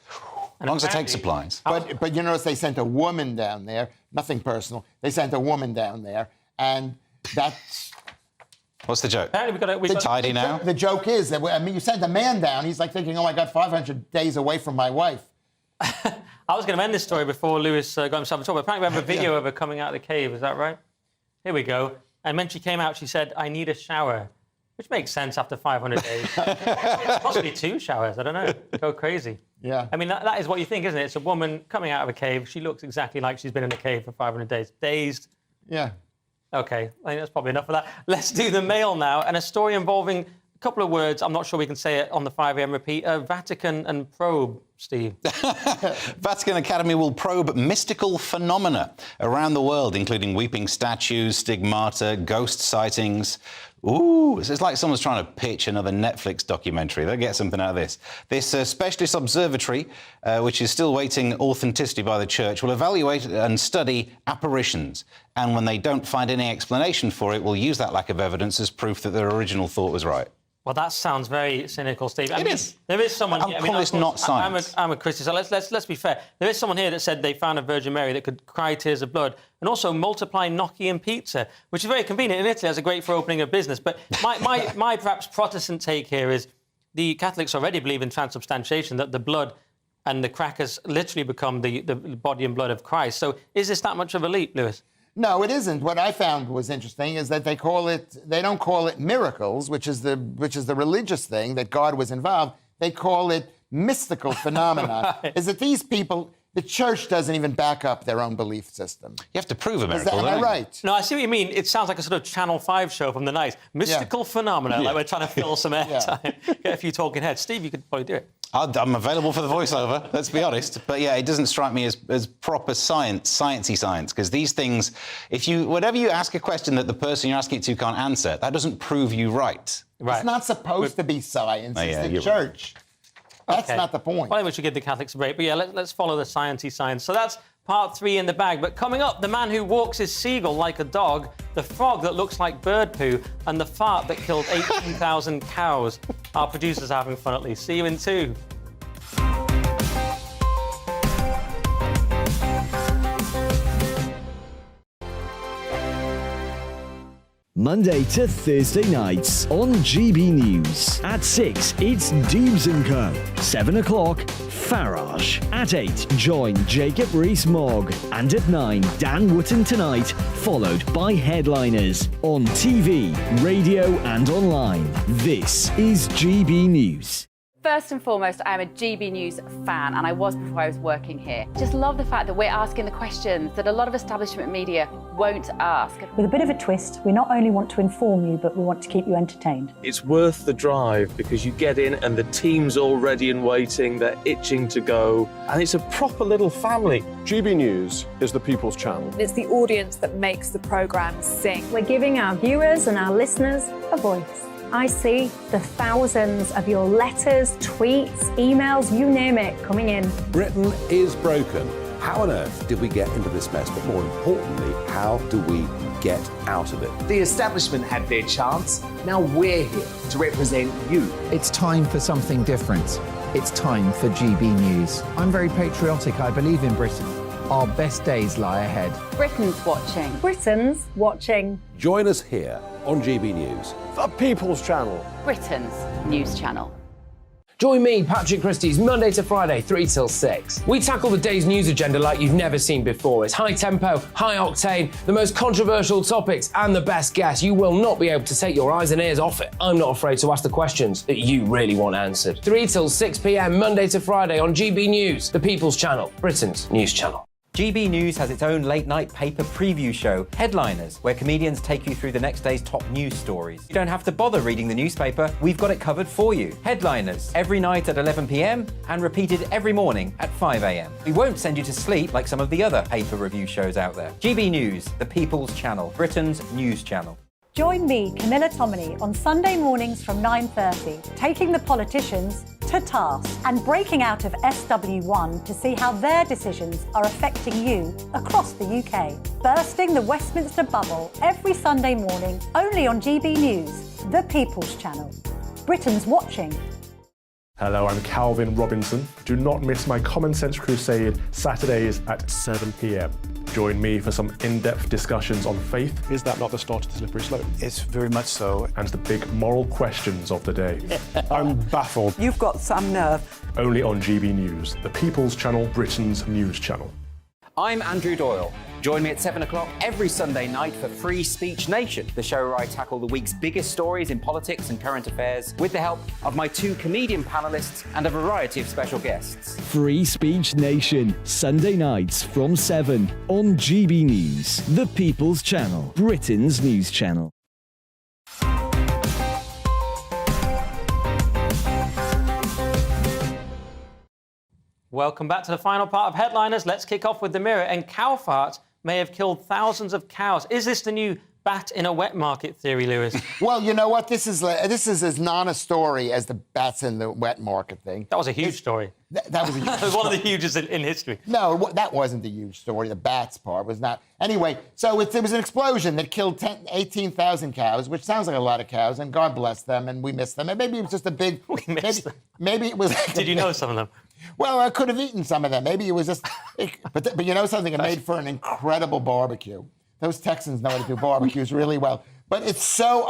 As long as it takes supplies. But you notice they sent a woman down there, nothing personal. They sent a woman down there, and that's... What's the joke? Apparently we've got tidy now? The joke is that, you sent a man down, he's like thinking, oh, I got 500 days away from my wife. I was going to end this story before Lewis got himself in trouble. Apparently we have a video of her coming out of the cave, is that right? Here we go. And when she came out, she said, I need a shower. Which makes sense after 500 days. Possibly 2 showers, I don't know. Go crazy. Yeah. I mean, that is what you think, isn't it? It's a woman coming out of a cave. She looks exactly like she's been in a cave for 500 days. Dazed. Yeah. OK, I think that's probably enough of that. Let's do the Mail now. And a story involving a couple of words. I'm not sure we can say it on the 5 a.m. repeat. Vatican and probe, Steve. Vatican Academy will probe mystical phenomena around the world, including weeping statues, stigmata, ghost sightings. Ooh, it's like someone's trying to pitch another Netflix documentary. They'll get something out of this. This specialist observatory, which is still waiting authenticity by the Church, will evaluate and study apparitions. And when they don't find any explanation for it, will use that lack of evidence as proof that their original thought was right. Well, that sounds very cynical, Steve. It is. There is someone here. Call this not science. I'm a Christian, so let's be fair. There is someone here that said they found a Virgin Mary that could cry tears of blood and also multiply gnocchi and pizza, which is very convenient in Italy. That's a great for opening a business. But my perhaps Protestant take here is the Catholics already believe in transubstantiation, that the blood and the crackers literally become the body and blood of Christ. So is this that much of a leap, Lewis? No, it isn't. What I found was interesting is that they don't call it miracles, which is the religious thing that God was involved. They call it mystical phenomena. Right. Is that these people, the Church doesn't even back up their own belief system. You have to prove a miracle. Am I right? No, I see what you mean. It sounds like a sort of Channel 5 show from the night. Mystical phenomena, like we're trying to fill some airtime. Get a few talking heads. Steve, you could probably do it. I'm available for the voiceover, let's be honest. But yeah, it doesn't strike me as proper sciencey science, because these things, whenever you ask a question that the person you're asking it to can't answer, that doesn't prove you right. It's not supposed to be science, it's the church. That's not the point. Well, I think we should give the Catholics a break. But yeah, let's follow the sciencey science. So that's part 3 in the bag. But coming up, the man who walks his seagull like a dog, the frog that looks like bird poo, and the fart that killed 18,000 cows. Our producers are having fun at least. See you in 2. Monday to Thursday nights on GB News. At 6, it's Dubes & Co. 7 o'clock, Farage. At 8, join Jacob Rees-Mogg. And at 9, Dan Wootton Tonight, followed by Headliners. On TV, radio and online. This is GB News. First and foremost, I am a GB News fan, and I was before I was working here. Just love the fact that we're asking the questions that a lot of establishment media won't ask. With a bit of a twist, we not only want to inform you, but we want to keep you entertained. It's worth the drive because you get in and the team's all ready and waiting, they're itching to go, and it's a proper little family. GB News is the People's Channel. It's the audience that makes the programme sing. We're giving our viewers and our listeners a voice. I see the thousands of your letters, tweets, emails, you name it, coming in. Britain is broken. How on earth did we get into this mess? But more importantly, how do we get out of it? The establishment had their chance. Now we're here to represent you. It's time for something different. It's time for GB News. I'm very patriotic. I believe in Britain. Our best days lie ahead. Britain's watching. Britain's watching. Join us here on GB News. The People's Channel. Britain's news channel. Join me, Patrick Christie's, Monday to Friday, 3 till 6. We tackle the day's news agenda like you've never seen before. It's high tempo, high octane, the most controversial topics, and the best guests. You will not be able to take your eyes and ears off it. I'm not afraid to ask the questions that you really want answered. 3 till 6 p.m, Monday to Friday on GB News, the People's Channel, Britain's news channel. GB News has its own late-night paper preview show, Headliners, where comedians take you through the next day's top news stories. You don't have to bother reading the newspaper, we've got it covered for you. Headliners, every night at 11 p.m, and repeated every morning at 5 a.m. We won't send you to sleep like some of the other paper review shows out there. GB News, the People's Channel, Britain's news channel. Join me, Camilla Tominey, on Sunday mornings from 9:30, taking the politicians to task and breaking out of SW1 to see how their decisions are affecting you across the UK. Bursting the Westminster bubble every Sunday morning, only on GB News, the People's Channel. Britain's watching. Hello, I'm Calvin Robinson. Do not miss my Common Sense Crusade Saturdays at 7 p.m. Join me for some in-depth discussions on faith. Is that not the start of the slippery slope? It's very much so. And the big moral questions of the day. I'm baffled. You've got some nerve. Only on GB News, the People's Channel, Britain's news channel. I'm Andrew Doyle. Join me at 7 o'clock every Sunday night for Free Speech Nation, the show where I tackle the week's biggest stories in politics and current affairs with the help of my 2 comedian panellists and a variety of special guests. Free Speech Nation, Sunday nights from 7 on GB News, the People's Channel, Britain's news channel. Welcome back to the final part of Headliners. Let's kick off with the Mirror. And cow farts may have killed thousands of cows. Is this the new bat in a wet market theory, Lewis? Well, you know what? This is as non a story as the bats in the wet market thing. That was a huge story. That was a huge That was one of the hugest in history. No, that wasn't the huge story. The bats part was not. Anyway, so it was an explosion that killed 18,000 cows, which sounds like a lot of cows, and God bless them, and we miss them. And maybe it was just a big... Maybe it was... Like Did you know some of them? Well, I could have eaten some of them. Maybe it was just... But you know something? It made for an incredible barbecue. Those Texans know how to do barbecues really well. But it's so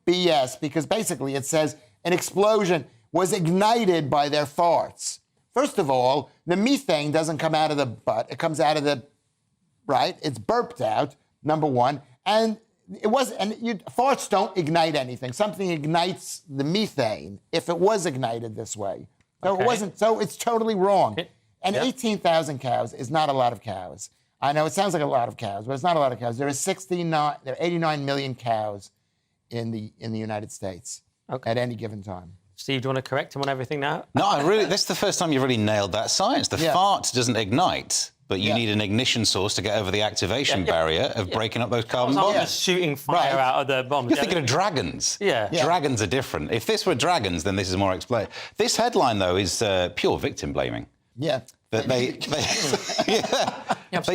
BS because basically it says an explosion was ignited by their farts. First of all, the methane doesn't come out of the butt. It comes out of the... Right? It's burped out, number one. And farts don't ignite anything. Something ignites the methane if it was ignited this way. So It wasn't. So it's totally wrong. And 18,000 cows is not a lot of cows. I know it sounds like a lot of cows, but it's not a lot of cows. There are 89 million cows in the United States at any given time. Steve, do you want to correct him on everything now? No, this is the first time you've really nailed that science. The fart doesn't ignite, but you need an ignition source to get over the activation barrier of breaking up those carbon bombs. Just shooting fire out of the bombs. You're thinking of dragons. Yeah. Dragons are different. If this were dragons, then this is more explained. This headline, though, is pure victim blaming. Yeah. That they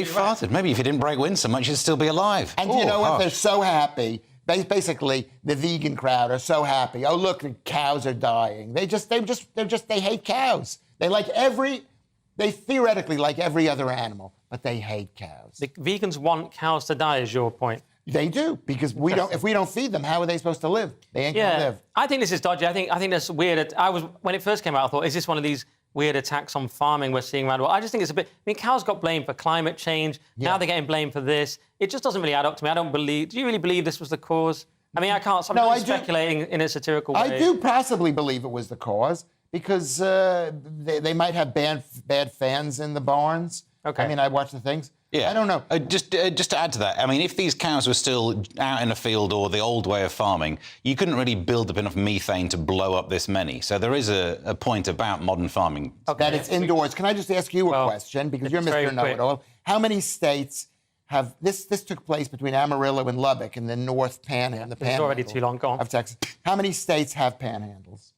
farted. Maybe if you didn't break wind so much, you'd still be alive. And you know what? They're so happy. Basically, the vegan crowd are so happy. Oh, look, the cows are dying. They hate cows. They theoretically like every other animal, but they hate cows. The vegans want cows to die, is your point. They do, because if we don't feed them, how are they supposed to live? They ain't gonna live. I think this is dodgy. I think that's weird. When it first came out, I thought, is this one of these weird attacks on farming we're seeing around the world? I just think it's a bit... I mean, cows got blamed for climate change. Now they're getting blamed for this. It just doesn't really add up to me. Do you really believe this was the cause? I mean, I can't... I'm speculating in a satirical way. I do possibly believe it was the cause, because they might have bad fans in the barns. Okay. I mean, I watch the things. Yeah. I don't know. Just to add to that, I mean, if these cows were still out in a field or the old way of farming, you couldn't really build up enough methane to blow up this many. So there is a point about modern farming. That it's indoors. Can I just ask you a question? Because you're Mr. Know-it-all. How many states have... This took place between Amarillo and Lubbock in the North Panhandle. It's already too long gone. Of Texas. How many states have panhandles?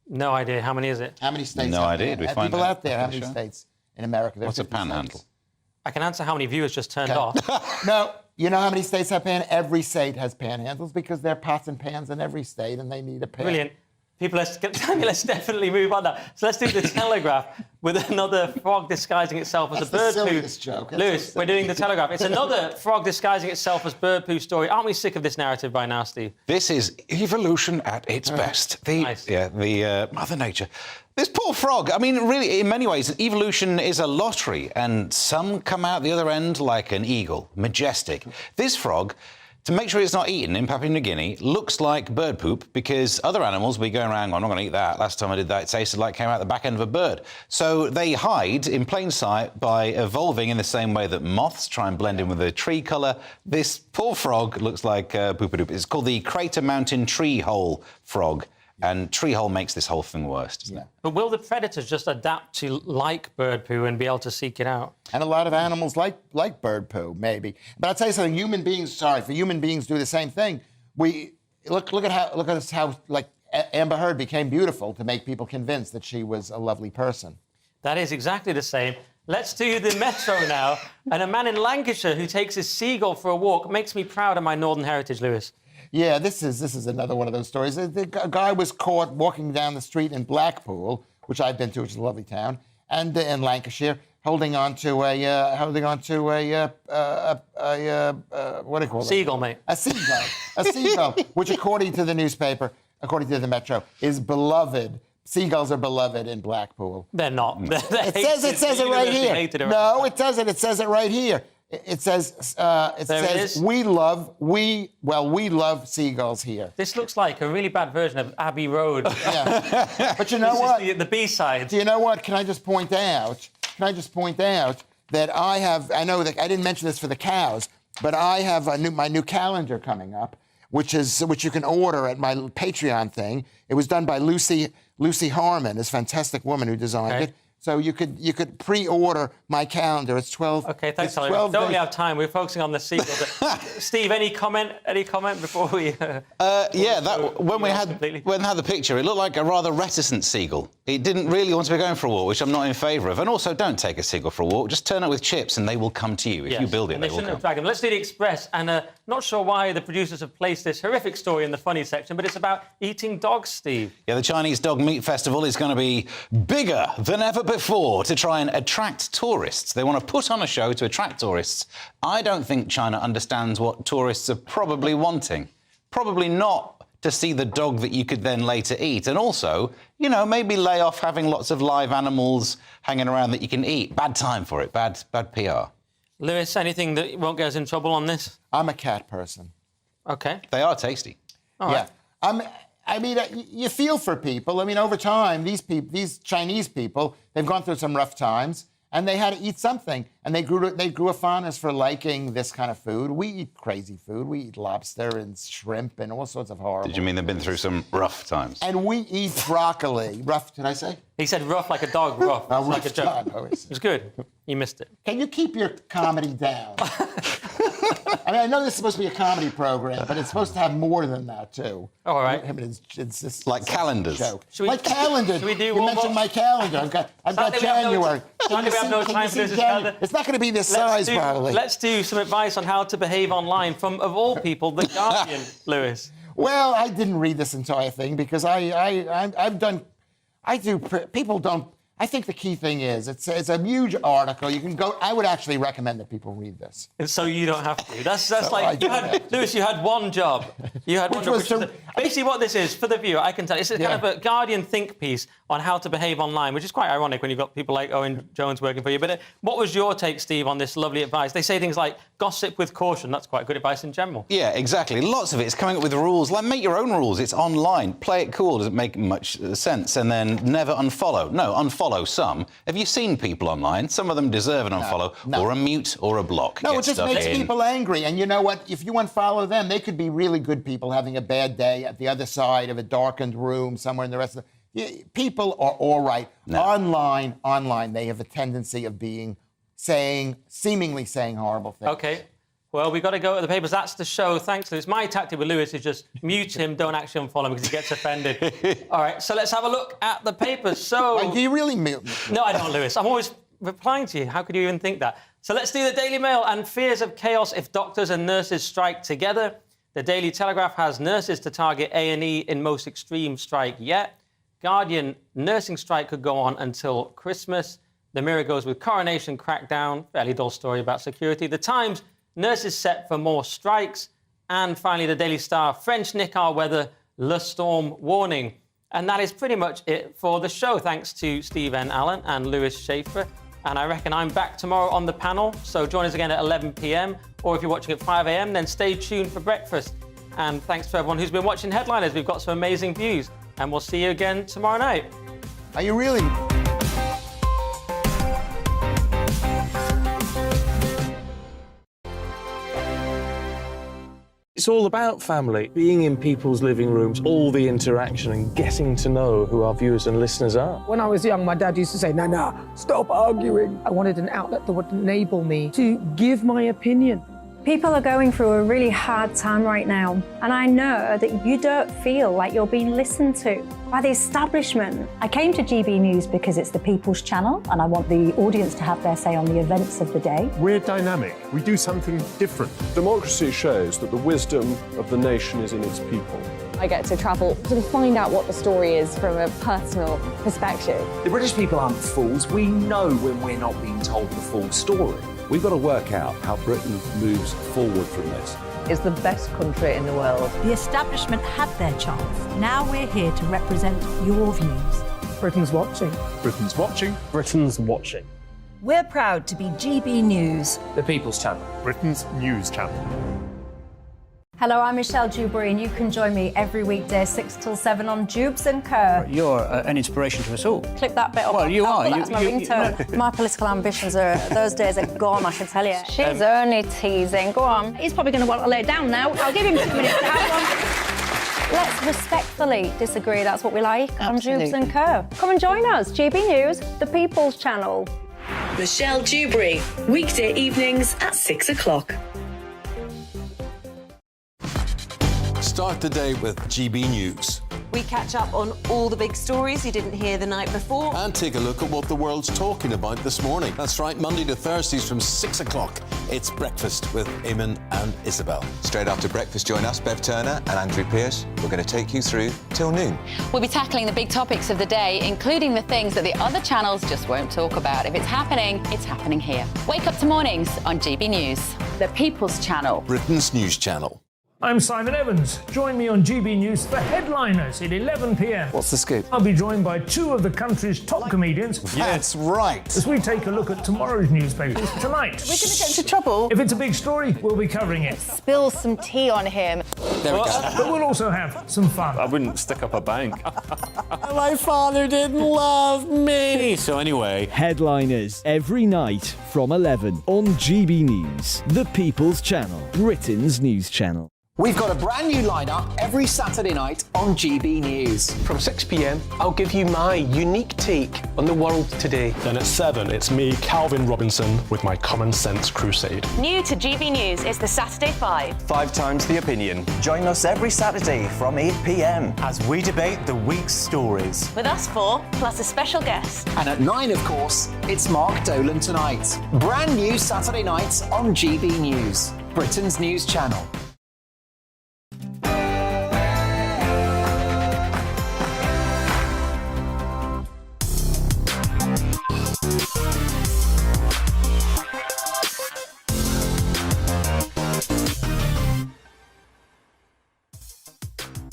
No idea. How many is it? How many states No have idea. Did we find people out there, how on the many show? states in America? What's a panhandle? States. I can answer how many viewers just turned off. No, you know how many states have Every state has panhandles, because there are pots and pans in every state, and they need a pan. Brilliant. People, let's definitely move on now. So let's do the Telegraph with another frog disguising itself as a bird poo. Joke. Lewis, we're doing the Telegraph. It's another frog disguising itself as bird poo story. Aren't we sick of this narrative by now, Steve? This is evolution at its best. Mother Nature. This poor frog, I mean, really, in many ways, evolution is a lottery, and some come out the other end like an eagle, majestic. This frog, to make sure it's not eaten in Papua New Guinea, looks like bird poop, because other animals will be going around, I'm not going to eat that. Last time I did that, it tasted like it came out the back end of a bird. So they hide in plain sight by evolving in the same way that moths try and blend in with the tree colour. This poor frog looks like poopadoop. It's called the Crater Mountain Tree Hole frog. And tree hole makes this whole thing worse, doesn't it? But will the predators just adapt to like bird poo and be able to seek it out? And a lot of animals like bird poo, maybe. But I'll tell you something. Human beings do the same thing. We look at how like Amber Heard became beautiful to make people convinced that she was a lovely person. That is exactly the same. Let's do the Metro now. And a man in Lancashire who takes his seagull for a walk makes me proud of my northern heritage, Lewis. Yeah, this is another one of those stories. A guy was caught walking down the street in Blackpool, which I've been to, which is a lovely town, and in Lancashire, holding on to a what do you call it? Seagull, mate. A seagull, which according to the newspaper, according to the Metro, is beloved. Seagulls are beloved in Blackpool. They're not. It says it right here. No, it doesn't. It says it right here. It says we love seagulls here. This looks like a really bad version of Abbey Road. Yeah. But you know what? The B-side. Do you know what? Can I just point out that I know that I didn't mention this for the cows, but I have my new calendar coming up, which you can order at my Patreon thing. It was done by Lucy Harmon, this fantastic woman who designed it. So you could pre-order my calendar. It's 12. Okay, thanks, Ollie. We don't really have time. We're focusing on the sequel. Steve, any comment before we? When we had the picture, it looked like a rather reticent seagull. It didn't really want to be going for a walk, which I'm not in favour of. And also, don't take a seagull for a walk. Just turn it with chips, and they will come to you. If you build it, and they will shouldn't come. have dragged them. Let's do the Express. And not sure why the producers have placed this horrific story in the funny section, but it's about eating dogs, Steve. Yeah, the Chinese Dog Meat Festival is going to be bigger than ever before to try and attract tourists. They want to put on a show to attract tourists. I don't think China understands what tourists are probably wanting. Probably not to see the dog that you could then later eat. And also, maybe lay off having lots of live animals hanging around that you can eat. Bad time for it. Bad PR. Lewis, anything that won't get us in trouble on this? I'm a cat person. OK. They are tasty. All right. I mean, you feel for people. I mean, over time, these Chinese people, they've gone through some rough times, and they had to eat something. And they grew a fondness for liking this kind of food. We eat crazy food. We eat lobster and shrimp and all sorts of horrible. Did you mean they've been through some rough times? And we eat broccoli. Rough, did I say? He said rough like a dog, rough. Oh, It's like a joke. It was good. You missed it. Can you keep your comedy down? I mean, I know this is supposed to be a comedy program, but it's supposed to have more than that, too. All right. I mean, it's just like calendars. Joke. Like calendars. Should we do you one mentioned more? my calendar. I've got January. Sadly, we have no time for this calendar. It's not going to be this size, probably. Let's do some advice on how to behave online from, of all people, The Guardian, Lewis. Well, I didn't read this entire thing because people don't. I think the key thing is it's a huge article. You can go. I would actually recommend that people read this. And so you don't have to. That's like Lewis. You had one job. You had one job. Basically, what this is for the viewer, I can tell. It's a kind of a Guardian think piece on how to behave online, which is quite ironic when you've got people like Owen Jones working for you. But what was your take, Steve, on this lovely advice? They say things like gossip with caution. That's quite good advice in general. Yeah, exactly. Lots of it is coming up with rules. Like, make your own rules. It's online. Play it cool. Doesn't make much sense. And then never unfollow. No, unfollow some. Have you seen people online? Some of them deserve an unfollow or a mute or a block. No, it just makes people angry. And you know what? If you unfollow them, they could be really good people having a bad day at the other side of a darkened room somewhere in the rest of the... People are all right. No. Online, they have a tendency of seemingly saying horrible things. OK. Well, we've got to go to the papers. That's the show. Thanks, Lewis. My tactic with Lewis is just mute him, don't actually unfollow him because he gets offended. All right, so let's have a look at the papers. So... Do you really mute me? No, I don't, Lewis. I'm always replying to you. How could you even think that? So let's do the Daily Mail and fears of chaos if doctors and nurses strike together. The Daily Telegraph has nurses to target A&E in most extreme strike yet. Guardian, nursing strike could go on until Christmas. The Mirror goes with coronation crackdown. Fairly dull story about security. The Times, nurses set for more strikes. And finally, the Daily Star, French Nicar weather, Le Storm warning. And that is pretty much it for the show. Thanks to Steve N. Allen and Lewis Schaefer. And I reckon I'm back tomorrow on the panel. So join us again at 11 p.m. Or if you're watching at 5 a.m., then stay tuned for breakfast. And thanks to everyone who's been watching Headliners. We've got some amazing views. And we'll see you again tomorrow night. Are you really... It's all about family, being in people's living rooms, all the interaction and getting to know who our viewers and listeners are. When I was young, my dad used to say, Nana, stop arguing. I wanted an outlet that would enable me to give my opinion. People are going through a really hard time right now, and I know that you don't feel like you're being listened to by the establishment. I came to GB News because it's the People's Channel, and I want the audience to have their say on the events of the day. We're dynamic. We do something different. Democracy shows that the wisdom of the nation is in its people. I get to travel to find out what the story is from a personal perspective. The British people aren't fools. We know when we're not being told the full story. We've got to work out how Britain moves forward from this. It's the best country in the world. The establishment had their chance. Now we're here to represent your views. Britain's watching. Britain's watching. Britain's watching. We're proud to be GB News. The People's Channel. Britain's news channel. Hello, I'm Michelle Dewberry, and you can join me every weekday 6 till 7 on Dubes and Co. You're an inspiration to us all. Clip that bit up. Well, you are. That's my ringtone. My political ambitions those days are gone, I can tell you. She's only teasing. Go on. He's probably going to want to lay down now. I'll give him 2 minutes to have one. Let's respectfully disagree. That's what we like on Dubes and Co. Come and join us. GB News, the People's Channel. Michelle Dewberry, weekday evenings at 6 o'clock. Start the day with GB News. We catch up on all the big stories you didn't hear the night before. And take a look at what the world's talking about this morning. That's right, Monday to Thursdays from 6 o'clock. It's Breakfast with Eamon and Isabel. Straight after breakfast, join us, Bev Turner and Andrew Pearce. We're going to take you through till noon. We'll be tackling the big topics of the day, including the things that the other channels just won't talk about. If it's happening here. Wake up to mornings on GB News. The People's Channel. Britain's news channel. I'm Simon Evans. Join me on GB News for Headliners at 11 p.m. What's the scoop? I'll be joined by 2 of the country's top comedians. That's right. As we take a look at tomorrow's newspapers tonight. We're going to get into trouble. If it's a big story, we'll be covering it. Spill some tea on him. There we go. But we'll also have some fun. I wouldn't stick up a bank. My father didn't love me. So anyway. Headliners every night from 11 on GB News, the People's Channel, Britain's news channel. We've got a brand new lineup every Saturday night on GB News. From 6 p.m, I'll give you my unique take on the world today. Then at 7, it's me, Calvin Robinson, with my Common Sense Crusade. New to GB News is the Saturday 5. 5 times the opinion. Join us every Saturday from 8 p.m. as we debate the week's stories. With us 4, plus a special guest. And at 9, of course, it's Mark Dolan Tonight. Brand new Saturday nights on GB News, Britain's news channel.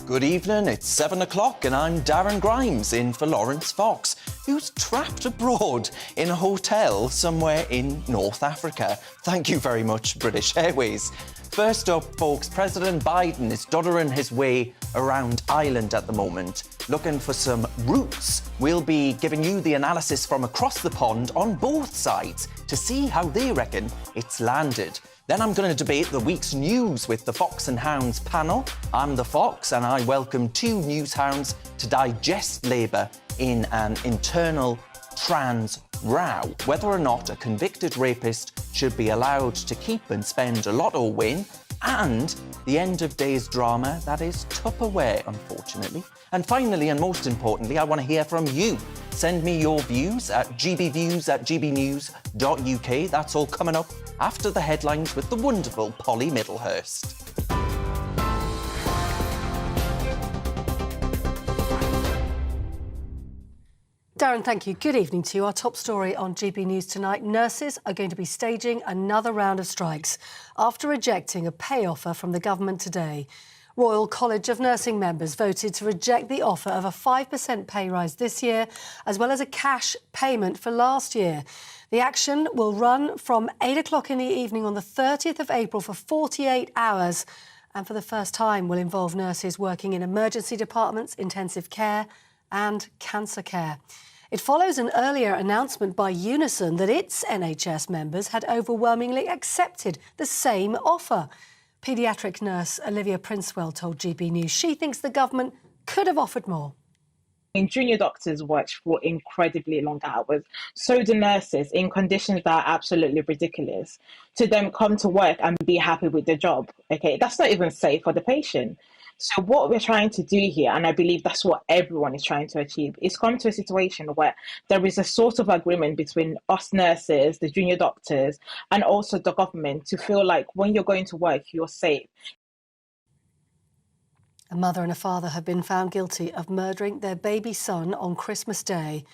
Good evening, it's 7 o'clock and I'm Darren Grimes in for Lawrence Fox, who's trapped abroad in a hotel somewhere in North Africa. Thank you very much, British Airways. First up, folks, President Biden is doddering his way around Ireland at the moment, looking for some routes. We'll be giving you the analysis from across the pond on both sides to see how they reckon it's landed. Then I'm going to debate the week's news with the Fox and Hounds panel. I'm the Fox and I welcome 2 news hounds to digest Labour in an internal trans row. Whether or not a convicted rapist should be allowed to keep and spend a lotto win, and the end of days drama that is Tupperware, unfortunately. And finally, and most importantly, I want to hear from you. Send me your views at gbviews@gbnews.uk. That's all coming up after the headlines with the wonderful Polly Middlehurst. Darren, thank you. Good evening to you. Our top story on GB News tonight. Nurses are going to be staging another round of strikes after rejecting a pay offer from the government today. Royal College of Nursing members voted to reject the offer of a 5% pay rise this year, as well as a cash payment for last year. The action will run from 8 o'clock in the evening on the 30th of April for 48 hours, and for the first time will involve nurses working in emergency departments, intensive care and cancer care. It follows an earlier announcement by Unison that its NHS members had overwhelmingly accepted the same offer. Paediatric nurse Olivia Princewell told GB News she thinks the government could have offered more. Junior doctors work for incredibly long hours. So do nurses in conditions that are absolutely ridiculous. To them come to work and be happy with their job. Okay, that's not even safe for the patient. So what we're trying to do here, and I believe that's what everyone is trying to achieve, is come to a situation where there is a sort of agreement between us nurses, the junior doctors, and also the government to feel like when you're going to work, you're safe. A mother and a father have been found guilty of murdering their baby son on Christmas Day.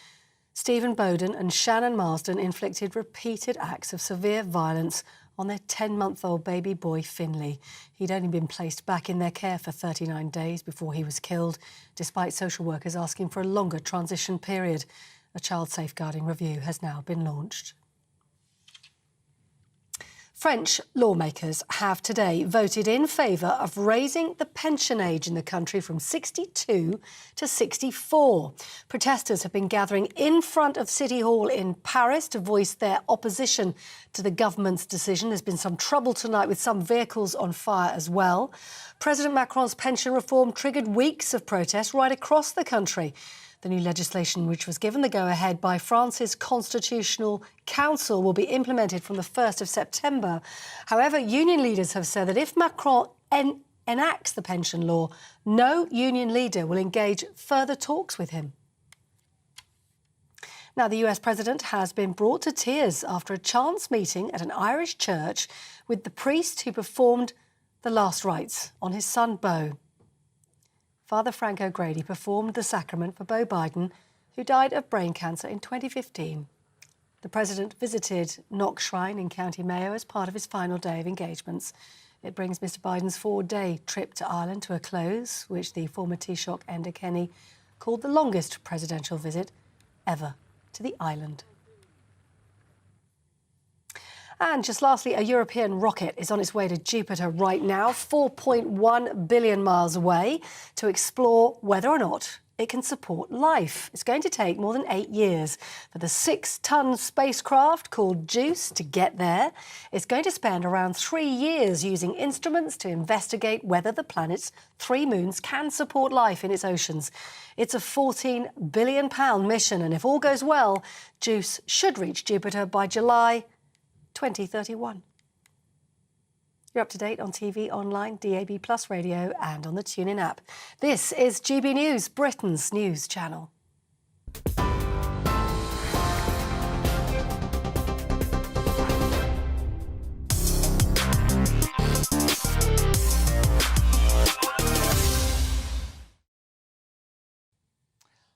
Stephen Bowden and Shannon Marsden inflicted repeated acts of severe violence on their 10-month-old baby boy, Finley. He'd only been placed back in their care for 39 days before he was killed, despite social workers asking for a longer transition period. A child safeguarding review has now been launched. French lawmakers have today voted in favour of raising the pension age in the country from 62 to 64. Protesters have been gathering in front of City Hall in Paris to voice their opposition to the government's decision. There's been some trouble tonight with some vehicles on fire as well. President Macron's pension reform triggered weeks of protest right across the country. The new legislation, which was given the go-ahead by France's Constitutional Council, will be implemented from the 1st of September. However, union leaders have said that if Macron enacts the pension law, no union leader will engage further talks with him. Now, the US president has been brought to tears after a chance meeting at an Irish church with the priest who performed the last rites on his son, Beau. Father Frank O'Grady performed the sacrament for Beau Biden, who died of brain cancer in 2015. The president visited Knock Shrine in County Mayo as part of his final day of engagements. It brings Mr Biden's 4-day trip to Ireland to a close, which the former Taoiseach Enda Kenny called the longest presidential visit ever to the island. And just lastly, a European rocket is on its way to Jupiter right now, 4.1 billion miles away, to explore whether or not it can support life. It's going to take more than 8 years for the 6-ton spacecraft called JUICE to get there. It's going to spend around 3 years using instruments to investigate whether the planet's 3 moons can support life in its oceans. It's a £14 billion mission, and if all goes well, JUICE should reach Jupiter by July 2031. You're up to date on TV, online, DAB+ radio and on the TuneIn app. This is GB News, Britain's news channel.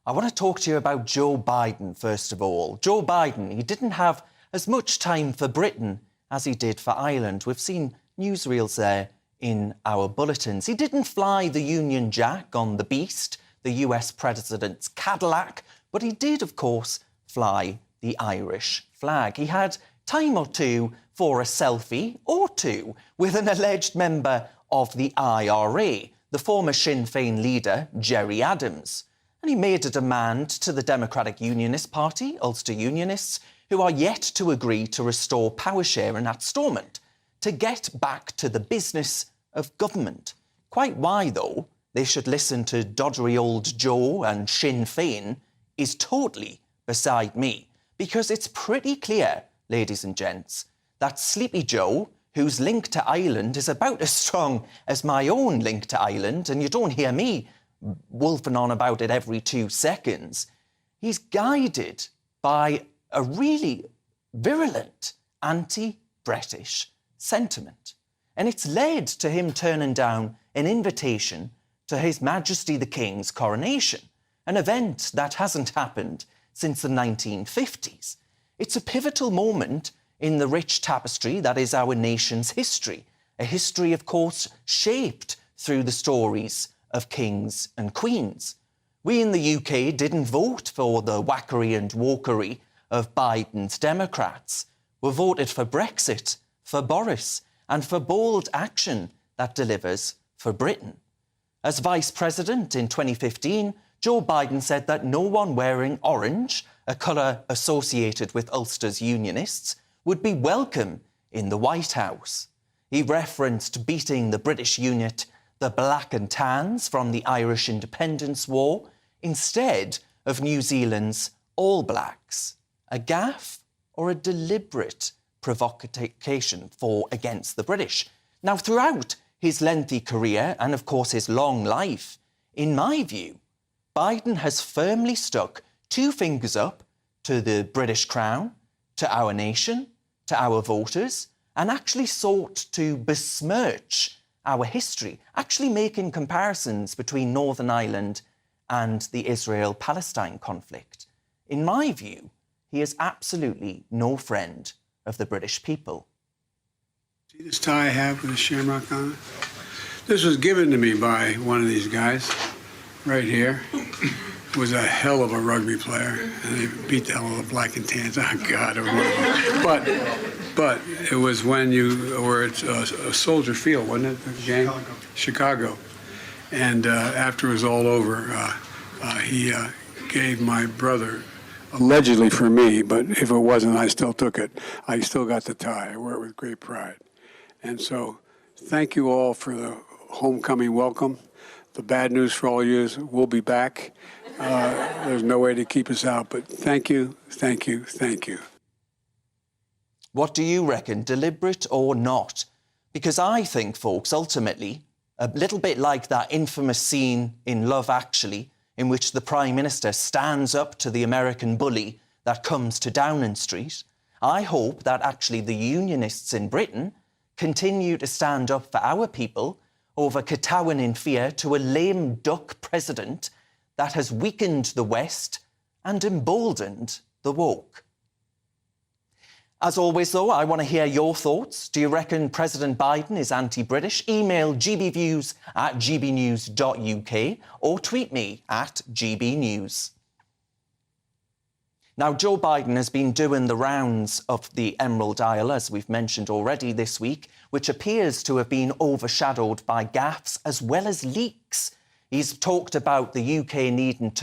I want to talk to you about Joe Biden, first of all. Joe Biden, he didn't have as much time for Britain as he did for Ireland. We've seen newsreels there in our bulletins. He didn't fly the Union Jack on the Beast, the US president's Cadillac, but he did, of course, fly the Irish flag. He had time or two for a selfie or two with an alleged member of the IRA, the former Sinn Féin leader, Gerry Adams. And he made a demand to the Democratic Unionist Party, Ulster Unionists, who are yet to agree to restore power sharing at Stormont, to get back to the business of government. Quite why, though, they should listen to doddery old Joe and Sinn Féin is totally beside me, because it's pretty clear, ladies and gents, that Sleepy Joe, whose link to Ireland is about as strong as my own link to Ireland, and you don't hear me wolfing on about it every 2 seconds, he's guided by a really virulent anti-British sentiment. And it's led to him turning down an invitation to His Majesty the King's coronation, an event that hasn't happened since the 1950s. It's a pivotal moment in the rich tapestry that is our nation's history, a history, of course, shaped through the stories of kings and queens. We in the UK didn't vote for the whackery and wokery of Biden's Democrats. We voted for Brexit, for Boris, and for bold action that delivers for Britain. As Vice President in 2015, Joe Biden said that no one wearing orange, a colour associated with Ulster's Unionists, would be welcome in the White House. He referenced beating the British unit, the Black and Tans, from the Irish Independence War, instead of New Zealand's All Blacks. A gaffe or a deliberate provocation against the British? Now, throughout his lengthy career and, of course, his long life, in my view, Biden has firmly stuck 2 fingers up to the British Crown, to our nation, to our voters, and actually sought to besmirch our history, actually making comparisons between Northern Ireland and the Israel-Palestine conflict. In my view, he is absolutely no friend of the British people. See this tie I have with a shamrock on it? This was given to me by one of these guys right here. Was a hell of a rugby player, and they beat the hell out of the Black and Tans. Oh, God. But it was when you were at a Soldier Field, wasn't it, the game? Chicago. And after it was all over, he gave my brother, allegedly for me, but if it wasn't, I still took it. I still got the tie. I wear it with great pride. And so thank you all for the homecoming welcome. The bad news for all you is we'll be back. There's no way to keep us out, but thank you, thank you, thank you. What do you reckon, deliberate or not? Because I think, folks, ultimately, a little bit like that infamous scene in Love Actually, in which the Prime Minister stands up to the American bully that comes to Downing Street, I hope that actually the Unionists in Britain continue to stand up for our people over kowtowing in fear to a lame duck president that has weakened the West and emboldened the woke. As always, though, I want to hear your thoughts. Do you reckon President Biden is anti-British? Email gbviews@gbnews.uk or tweet me @gbnews. Now, Joe Biden has been doing the rounds of the Emerald Isle, as we've mentioned already this week, which appears to have been overshadowed by gaffes as well as leaks. He's talked about the UK needing to